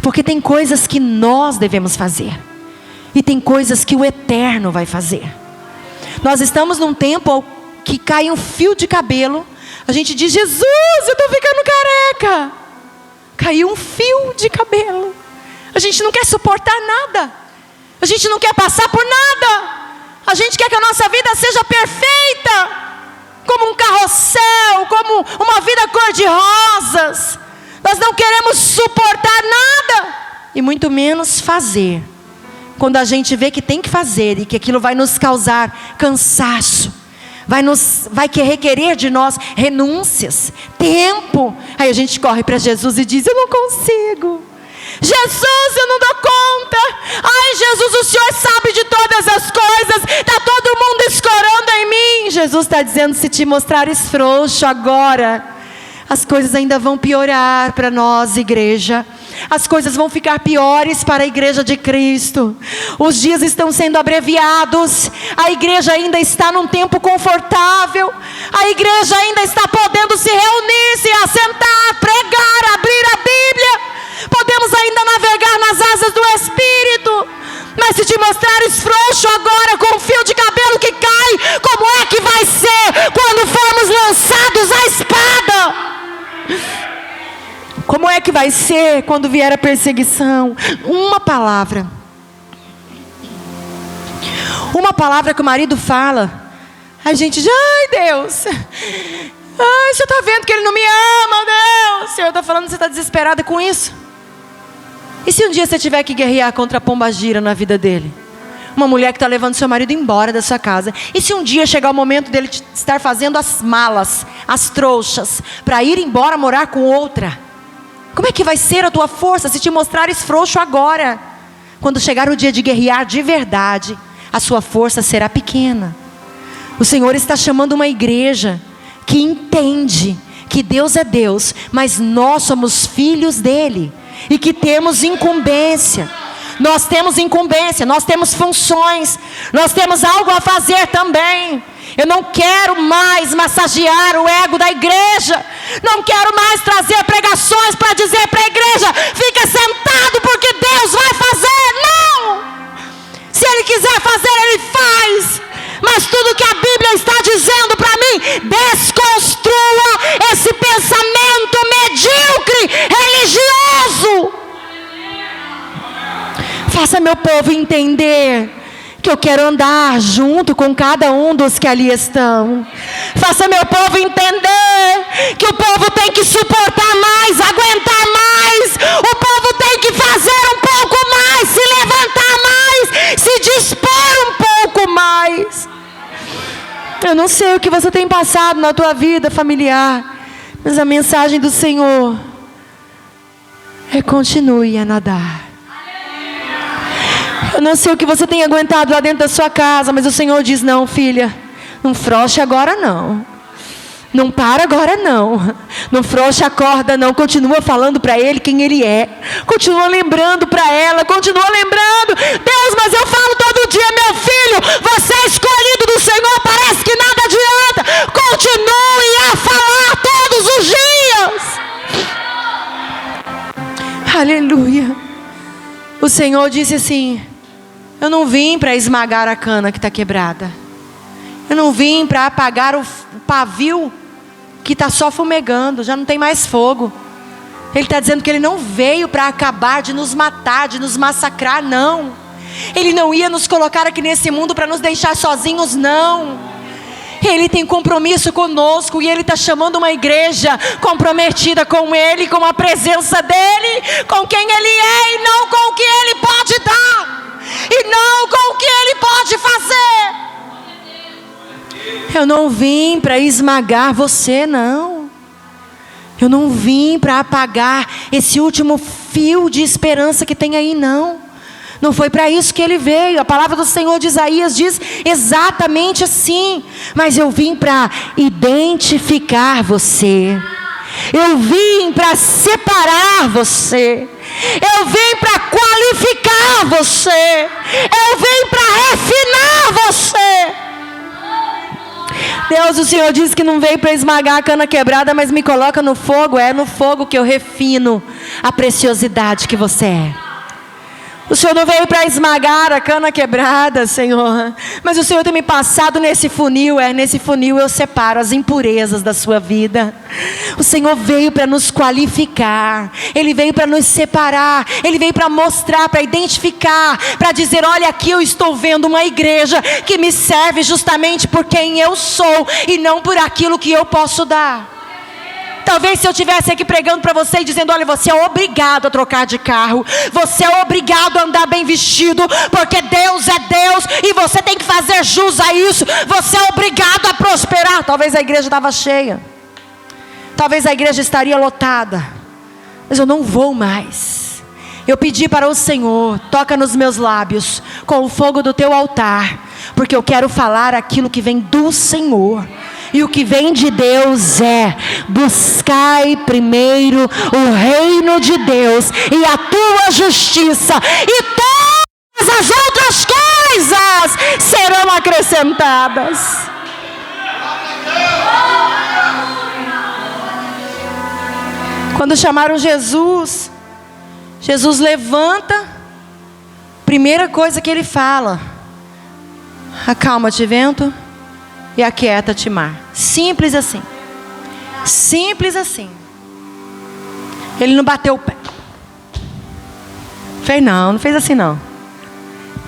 Porque tem coisas que nós devemos fazer. E tem coisas que o Eterno vai fazer. Nós estamos num tempo que cai um fio de cabelo. A gente diz: Jesus, eu estou ficando careca. Caiu um fio de cabelo. A gente não quer suportar nada. A gente não quer passar por nada. A gente quer que a nossa vida seja perfeita, como um carrossel, como uma vida cor-de-rosas. Nós não queremos suportar nada, e muito menos fazer. Quando a gente vê que tem que fazer, e que aquilo vai nos causar cansaço, vai requerer de nós renúncias, tempo, aí a gente corre para Jesus e diz: eu não consigo. Jesus, eu não dou conta. Ai, Jesus, o Senhor sabe de todas as coisas. Está todo mundo escorando em mim. Jesus está dizendo: se te mostrares frouxo agora, as coisas ainda vão piorar para nós, igreja. As coisas vão ficar piores para a igreja de Cristo. Os dias estão sendo abreviados. A igreja ainda está num tempo confortável. A igreja ainda está podendo se reunir, se assentar, pregar, abrir a Bíblia. Podemos ainda navegar nas asas do Espírito. Mas se te mostrares frouxo agora, com um fio de cabelo que cai, como é que vai ser quando formos lançados à espada? Como é que vai ser quando vier a perseguição? Uma palavra que o marido fala, a gente diz: ai, Deus, ai, o Senhor está vendo que Ele não me ama, Deus. O Senhor está falando que você está desesperada com isso? E se um dia você tiver que guerrear contra a pombagira na vida dele? Uma mulher que está levando seu marido embora da sua casa. E se um dia chegar o momento dele estar fazendo as malas, as trouxas, para ir embora morar com outra? Como é que vai ser a tua força se te mostrares frouxo agora? Quando chegar o dia de guerrear de verdade, a sua força será pequena. O Senhor está chamando uma igreja que entende que Deus é Deus, mas nós somos filhos dEle. E que temos incumbência. Nós temos incumbência, nós temos funções, nós temos algo a fazer também. Eu não quero mais massagear o ego da igreja. Não quero mais trazer pregações para dizer para a igreja: fica sentado porque Deus vai fazer. Não! Se Ele quiser fazer, Ele faz. Mas tudo que a Bíblia está dizendo para mim, desconstrua esse pensamento medíocre, religioso. Faça meu povo entender que eu quero andar junto com cada um dos que ali estão. Faça meu povo entender que o povo tem que suportar mais, aguentar mais. O povo tem que fazer um pouco mais, se levantar mais, se dispor um pouco mais. Eu não sei o que você tem passado na tua vida familiar, mas a mensagem do Senhor é: continue a nadar. Eu não sei o que você tem aguentado lá dentro da sua casa, mas o Senhor diz: não, filha, não frouxe agora não. Não para agora não. Não frouxa a corda não. Continua falando para ele quem ele é. Continua lembrando para ela. Continua lembrando. Deus, mas eu falo todo dia, meu filho, você é escolhido do Senhor. Parece que nada adianta. Continue a falar todos os dias. Aleluia. O Senhor disse assim: eu não vim para esmagar a cana que está quebrada. Eu não vim para apagar o pavio que está só fumegando, já não tem mais fogo. Ele está dizendo que Ele não veio para acabar, de nos matar, de nos massacrar, não. Ele não ia nos colocar aqui nesse mundo para nos deixar sozinhos, não. Ele tem compromisso conosco e Ele está chamando uma igreja comprometida com Ele, com a presença dEle, com quem Ele é e não com o que Ele pode dar, e não com o que Ele pode fazer. Eu não vim para esmagar você, não. Eu não vim para apagar esse último fio de esperança que tem aí, não. Não foi para isso que Ele veio. A palavra do Senhor de Isaías diz exatamente assim. Mas eu vim para identificar você. Eu vim para separar você. Eu vim para qualificar você. Eu vim para refinar você. Deus, o Senhor disse que não veio para esmagar a cana quebrada, mas me coloca no fogo. É no fogo que eu refino a preciosidade que você é. O Senhor não veio para esmagar a cana quebrada, Senhor, mas o Senhor tem me passado nesse funil. Nesse funil eu separo as impurezas da sua vida. O Senhor veio para nos qualificar. Ele veio para nos separar. Ele veio para mostrar, para identificar, para dizer: olha, aqui eu estou vendo uma igreja que me serve justamente por quem eu sou e não por aquilo que eu posso dar. Talvez se eu estivesse aqui pregando para você e dizendo: olha, você é obrigado a trocar de carro, você é obrigado a andar bem vestido, porque Deus é Deus e você tem que fazer jus a isso, você é obrigado a prosperar. Talvez a igreja estava cheia, talvez a igreja estaria lotada, mas eu não vou mais. Eu pedi para o Senhor: toca nos meus lábios com o fogo do teu altar, porque eu quero falar aquilo que vem do Senhor. E o que vem de Deus é: buscai primeiro o reino de Deus e a tua justiça, e todas as outras coisas serão acrescentadas. Quando chamaram Jesus, Jesus levanta, primeira coisa que Ele fala: acalma-te, vento, e aquieta-te, mar. Simples assim. Simples assim. Ele não bateu o pé. Fez não fez assim não.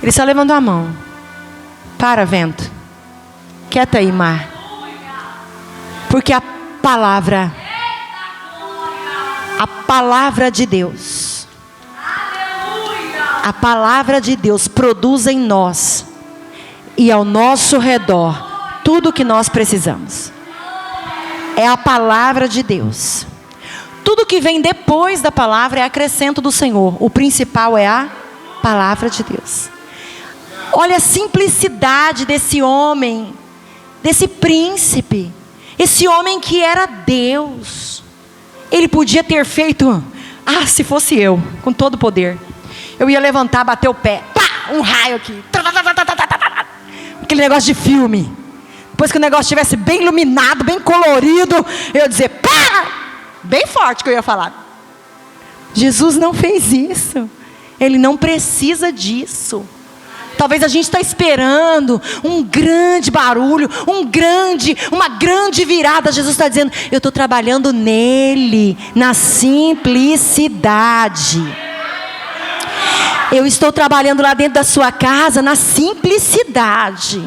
Ele só levantou a mão. Para, vento. Quieta aí, mar. Porque a palavra de Deus, a palavra de Deus produz em nós e ao nosso redor tudo o que nós precisamos. É a palavra de Deus. Tudo que vem depois da palavra é acrescento do Senhor. O principal é a palavra de Deus. Olha a simplicidade desse homem, desse príncipe, esse homem que era Deus. Ele podia ter feito: se fosse eu, com todo o poder, eu ia levantar, bater o pé, pá, um raio aqui, aquele negócio de filme. Depois que o negócio estivesse bem iluminado, bem colorido, eu ia dizer: pá! Bem forte que eu ia falar. Jesus não fez isso. Ele não precisa disso. Talvez a gente está esperando um grande barulho, uma grande virada. Jesus está dizendo: eu estou trabalhando nele, na simplicidade. Eu estou trabalhando lá dentro da sua casa, na simplicidade.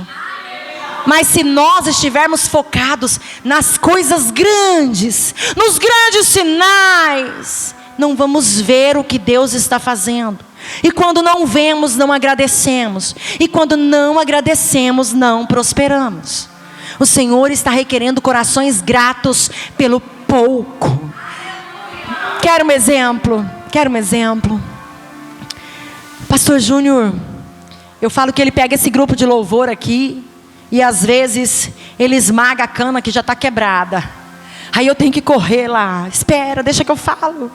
Mas se nós estivermos focados nas coisas grandes, nos grandes sinais, não vamos ver o que Deus está fazendo. E quando não vemos, não agradecemos. E quando não agradecemos, não prosperamos. O Senhor está requerendo corações gratos pelo pouco. Quero um exemplo. Pastor Júnior, eu falo que ele pega esse grupo de louvor aqui E às vezes ele esmaga a cana que já está quebrada. Aí eu tenho que correr lá. Espera, deixa que eu falo.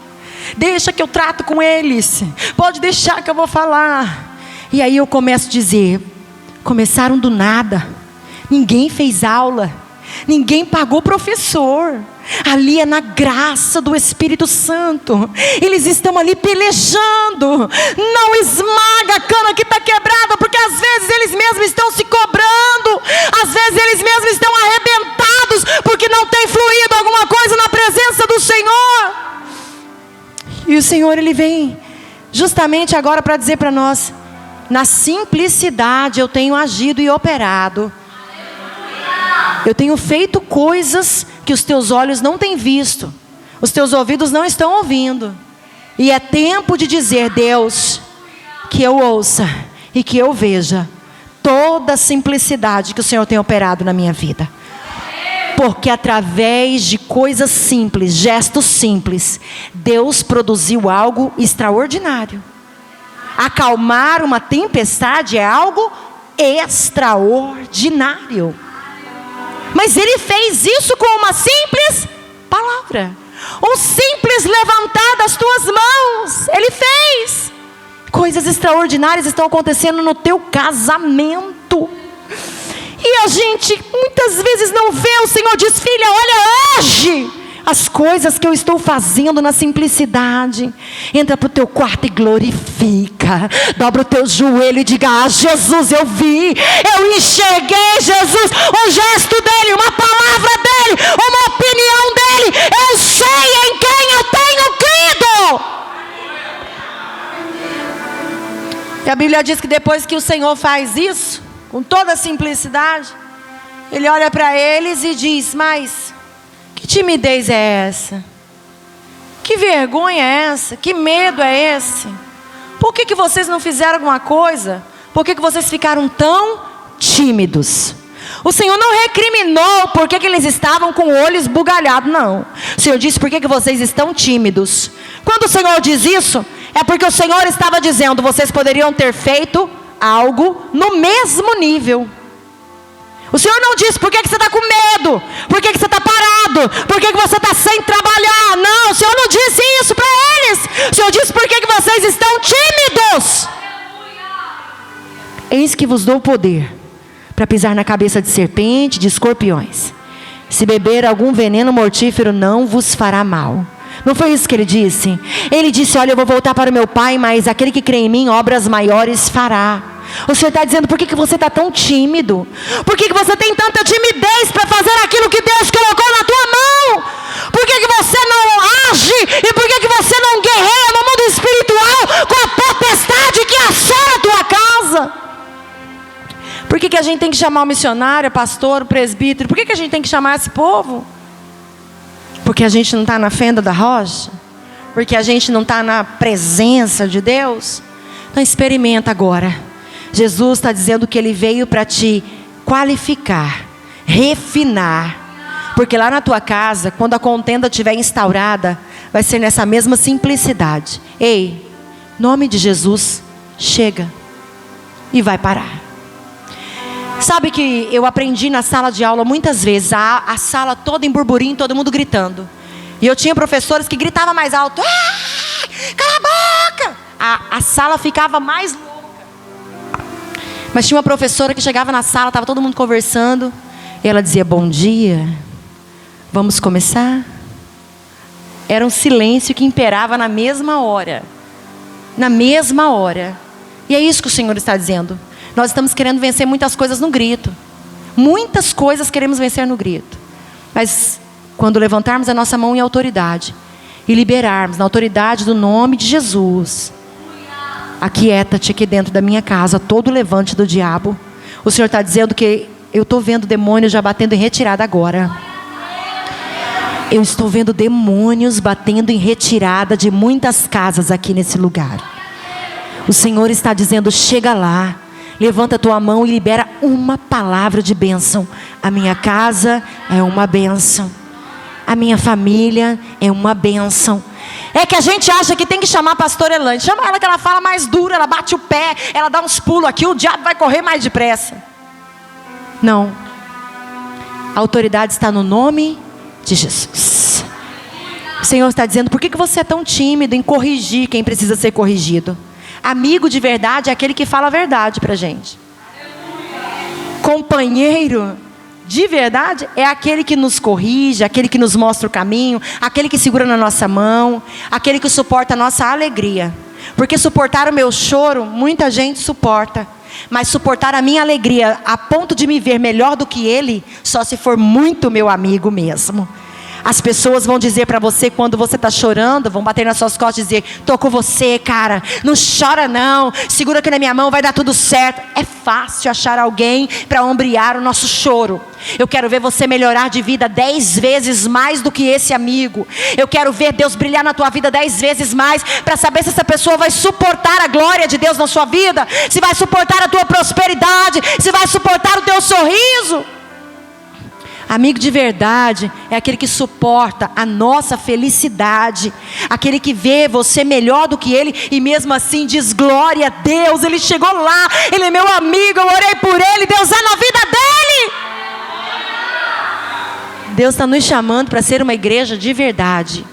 Deixa que eu trato com eles. Pode deixar que eu vou falar. E aí eu começo a dizer: começaram do nada. Ninguém fez aula. Ninguém pagou professor. Ali é na graça do Espírito Santo. Eles estão ali pelejando. Não esmaga a cana que está quebrada, porque às vezes eles mesmos estão se cobrando. Às vezes eles mesmos estão arrebentados, porque não tem fluído alguma coisa na presença do Senhor. E o Senhor, Ele vem justamente agora para dizer para nós: na simplicidade eu tenho agido e operado. Eu tenho feito coisas que os teus olhos não têm visto, os teus ouvidos não estão ouvindo. E é tempo de dizer: Deus, que eu ouça e que eu veja toda a simplicidade que o Senhor tem operado na minha vida. Porque através de coisas simples, gestos simples, Deus produziu algo extraordinário. Acalmar uma tempestade é algo extraordinário. Mas Ele fez isso com uma simples palavra. Um simples levantar das tuas mãos. Ele fez. Coisas extraordinárias estão acontecendo no teu casamento. E a gente muitas vezes não vê. O Senhor diz: filha, olha hoje as coisas que eu estou fazendo na simplicidade. Entra para o teu quarto e glorifica. Dobra o teu joelho e diga: ah, Jesus, eu vi, eu enxerguei Jesus, um gesto dele, uma palavra dele, uma opinião dele. Eu sei em quem eu tenho crido. E a Bíblia diz que depois que o Senhor faz isso, com toda a simplicidade, Ele olha para eles e diz: mas que timidez é essa? Que vergonha é essa? Que medo é esse? Por que vocês não fizeram alguma coisa? Por que vocês ficaram tão tímidos? O Senhor não recriminou porque que eles estavam com o olho esbugalhado, não. O Senhor disse: por que vocês estão tímidos? Quando o Senhor diz isso, é porque o Senhor estava dizendo: vocês poderiam ter feito algo no mesmo nível. O Senhor não disse: por que você está com medo? Por que você está parado? Por que você está sem trabalhar? Não, o Senhor não disse isso para eles. O Senhor disse: por que vocês estão tímidos? Eis que vos dou poder para pisar na cabeça de serpente, de escorpiões. Se beber algum veneno mortífero, não vos fará mal. Não foi isso que ele disse? Ele disse: olha, eu vou voltar para o meu Pai, mas aquele que crê em mim, obras maiores fará. O Senhor está dizendo: por que você está tão tímido? Por que você tem tanta timidez para fazer aquilo que Deus colocou na tua mão? Por que você não age? E por que você não guerreia no mundo espiritual com a potestade que assola a tua casa? Por que a gente tem que chamar o missionário, o pastor, o presbítero? Por que a gente tem que chamar esse povo? Porque a gente não está na fenda da rocha? Porque a gente não está na presença de Deus? Então experimenta agora. Jesus está dizendo que Ele veio para te qualificar, refinar. Porque lá na tua casa, quando a contenda estiver instaurada, vai ser nessa mesma simplicidade. Ei, em nome de Jesus, chega. E vai parar. Sabe que eu aprendi na sala de aula muitas vezes, a sala toda em burburinho, todo mundo gritando. E eu tinha professores que gritavam mais alto: ah, cala a boca! A sala ficava mais louca. Mas tinha uma professora que chegava na sala, estava todo mundo conversando, e ela dizia: bom dia, vamos começar? Era um silêncio que imperava na mesma hora. Na mesma hora. E é isso que o Senhor está dizendo. Nós estamos querendo vencer muitas coisas no grito. Muitas coisas queremos vencer no grito. Mas quando levantarmos a nossa mão em autoridade e liberarmos na autoridade do nome de Jesus: aquieta-te aqui dentro da minha casa, todo levante do diabo. O Senhor está dizendo que eu estou vendo demônios já batendo em retirada agora. Eu estou vendo demônios batendo em retirada de muitas casas aqui nesse lugar. O Senhor está dizendo: chega lá, levanta a tua mão e libera uma palavra de bênção. A minha casa é uma bênção. A minha família é uma bênção. É que a gente acha que tem que chamar a pastora Elaine. Chama ela que ela fala mais dura, ela bate o pé, ela dá uns pulos aqui, o diabo vai correr mais depressa. Não. A autoridade está no nome de Jesus. O Senhor está dizendo: por que você é tão tímido em corrigir quem precisa ser corrigido? Amigo de verdade é aquele que fala a verdade para a gente. Companheiro de verdade é aquele que nos corrige, aquele que nos mostra o caminho, aquele que segura na nossa mão, aquele que suporta a nossa alegria. Porque suportar o meu choro, muita gente suporta. Mas suportar a minha alegria a ponto de me ver melhor do que ele, só se for muito meu amigo mesmo. As pessoas vão dizer para você quando você está chorando, vão bater nas suas costas e dizer: estou com você, cara, não chora não, segura aqui na minha mão, vai dar tudo certo. É fácil achar alguém para ombrear o nosso choro. Eu quero ver você melhorar de vida 10 vezes mais do que esse amigo. Eu quero ver Deus brilhar na tua vida 10 vezes mais, para saber se essa pessoa vai suportar a glória de Deus na sua vida, se vai suportar a tua prosperidade, se vai suportar o teu sorriso. Amigo de verdade é aquele que suporta a nossa felicidade, aquele que vê você melhor do que ele e mesmo assim diz: glória a Deus, ele chegou lá, ele é meu amigo, eu orei por ele, Deus é na vida dele. Deus está nos chamando para ser uma igreja de verdade.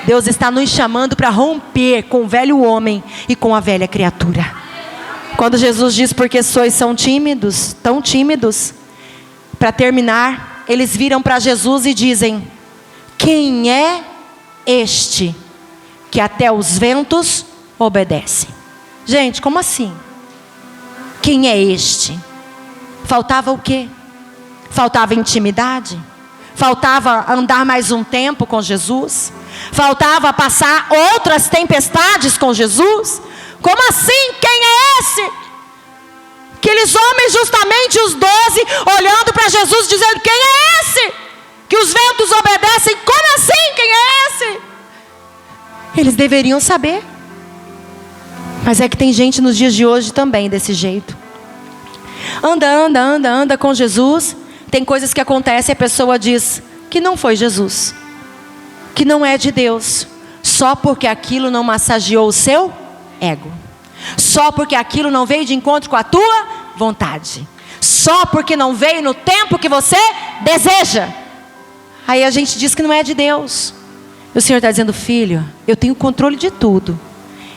Deus está nos chamando para romper com o velho homem e com a velha criatura. Quando Jesus diz: porque são tímidos, tão tímidos, para terminar, eles viram para Jesus e dizem: quem é este que até os ventos obedece? Gente, como assim? Quem é este? Faltava o quê? Faltava intimidade? Faltava andar mais um tempo com Jesus? Faltava passar outras tempestades com Jesus? Como assim? Quem é esse? Aqueles homens, justamente os 12, olhando para Jesus, dizendo: quem é esse? Que os ventos obedecem. Como assim? Quem é esse? Eles deveriam saber. Mas é que tem gente nos dias de hoje também desse jeito. Anda com Jesus. Tem coisas que acontecem e a pessoa diz que não foi Jesus, que não é de Deus, só porque aquilo não massageou o seu ego. Só porque aquilo não veio de encontro com a tua vontade. Só porque não veio no tempo que você deseja. Aí a gente diz que não é de Deus. E o Senhor está dizendo: filho, eu tenho controle de tudo.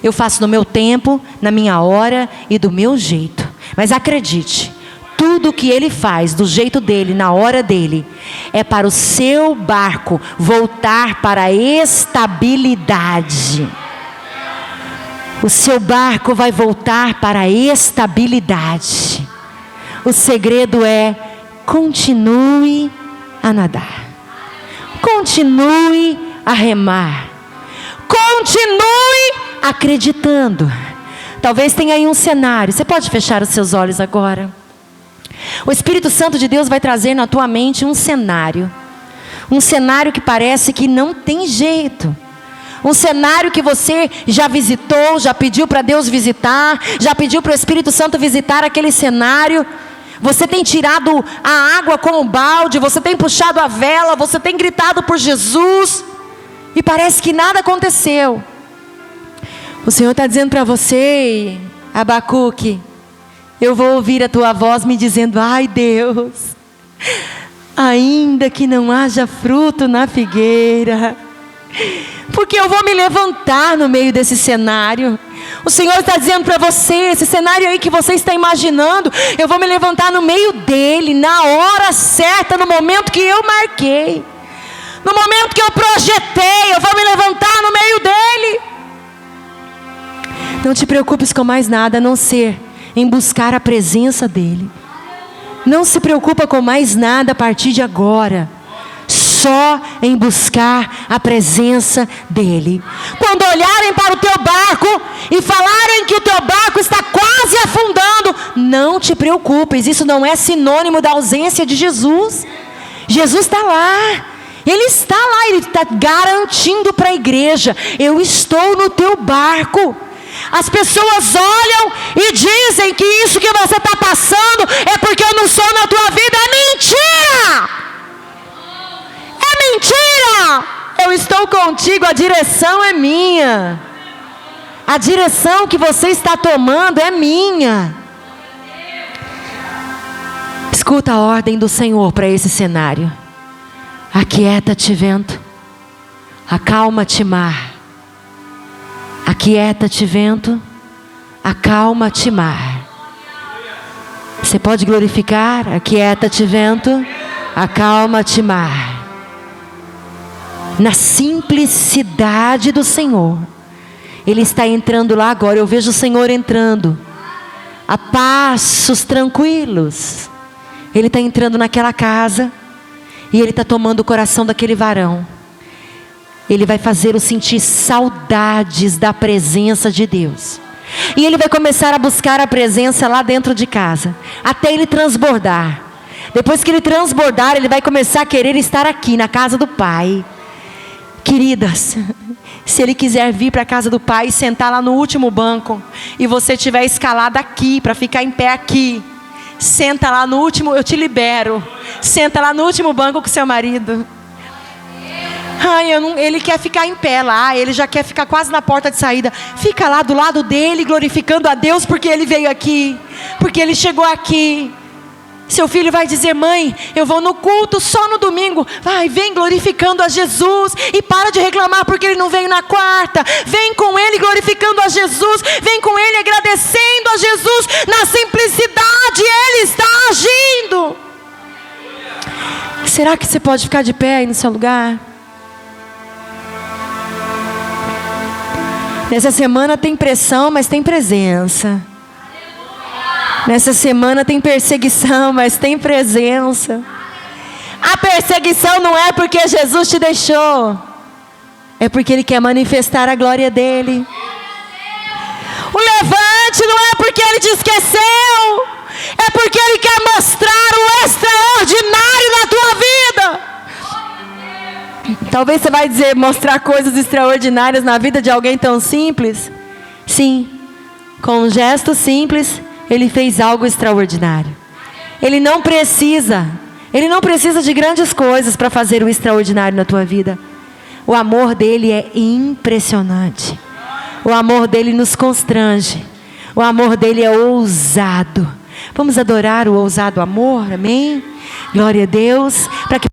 Eu faço no meu tempo, na minha hora e do meu jeito. Mas acredite, tudo que Ele faz do jeito dele, na hora dele, é para o seu barco voltar para a estabilidade. O seu barco vai voltar para a estabilidade. O segredo é: continue a nadar, continue a remar, continue acreditando. Talvez tenha aí um cenário. Você pode fechar os seus olhos agora? O Espírito Santo de Deus vai trazer na tua mente um cenário que parece que não tem jeito. Um cenário que você já visitou, já pediu para Deus visitar, já pediu para o Espírito Santo visitar aquele cenário. Você tem tirado a água com o balde, você tem puxado a vela, você tem gritado por Jesus, e parece que nada aconteceu. O Senhor está dizendo para você: Abacuque, eu vou ouvir a tua voz me dizendo: ai Deus, ainda que não haja fruto na figueira, porque eu vou me levantar no meio desse cenário. O Senhor está dizendo para você: esse cenário aí que você está imaginando, eu vou me levantar no meio dele, na hora certa, no momento que eu marquei, no momento que eu projetei, eu vou me levantar no meio dele. Não te preocupes com mais nada a não ser em buscar a presença dele. Não se preocupa com mais nada a partir de agora, só em buscar a presença dele. Quando olharem para o teu barco e falarem que o teu barco está quase afundando, não te preocupes, isso não é sinônimo da ausência de Jesus. Jesus está lá, Ele está lá, Ele está garantindo para a igreja: eu estou no teu barco. As pessoas olham e dizem que isso que você está passando é porque eu não sou na tua vida. É mentira! É mentira! Eu estou contigo, a direção é minha. A direção que você está tomando é minha. Escuta a ordem do Senhor para esse cenário. Aquieta-te, vento. Acalma-te, mar. Aquieta-te, vento. Acalma-te, mar. Você pode glorificar? Aquieta-te, vento. Acalma-te, mar. Na simplicidade do Senhor. Ele está entrando lá agora. Eu vejo o Senhor entrando a passos tranquilos. Ele está entrando naquela casa e Ele está tomando o coração daquele varão. Ele vai fazê-lo sentir saudades da presença de Deus. E ele vai começar a buscar a presença lá dentro de casa, até ele transbordar. Depois que ele transbordar, ele vai começar a querer estar aqui na casa do Pai. Queridas, se ele quiser vir para a casa do Pai e sentar lá no último banco, e você estiver escalada aqui, para ficar em pé aqui, senta lá no último, eu te libero. Senta lá no último banco com seu marido. Ai, ele quer ficar em pé lá, ele já quer ficar quase na porta de saída. Fica lá do lado dele, glorificando a Deus, porque ele veio aqui, porque ele chegou aqui. Seu filho vai dizer: mãe, eu vou no culto só no domingo. Vai, vem glorificando a Jesus. E para de reclamar porque ele não veio na quarta. Vem com ele glorificando a Jesus. Vem com ele agradecendo a Jesus. Na simplicidade ele está agindo. Será que você pode ficar de pé aí no seu lugar? Nessa semana tem pressão, mas tem presença. Nessa semana tem perseguição, mas tem presença. A perseguição não é porque Jesus te deixou, é porque Ele quer manifestar a glória dEle. O levante não é porque Ele te esqueceu, é porque Ele quer mostrar o extraordinário na tua vida. Talvez você vai dizer, mostrar coisas extraordinárias na vida de alguém tão simples. Sim, com um gesto simples, Ele fez algo extraordinário. Ele não precisa de grandes coisas para fazer o extraordinário na tua vida. O amor dele é impressionante. O amor dele nos constrange. O amor dele é ousado. Vamos adorar o ousado amor, amém? Glória a Deus. Para que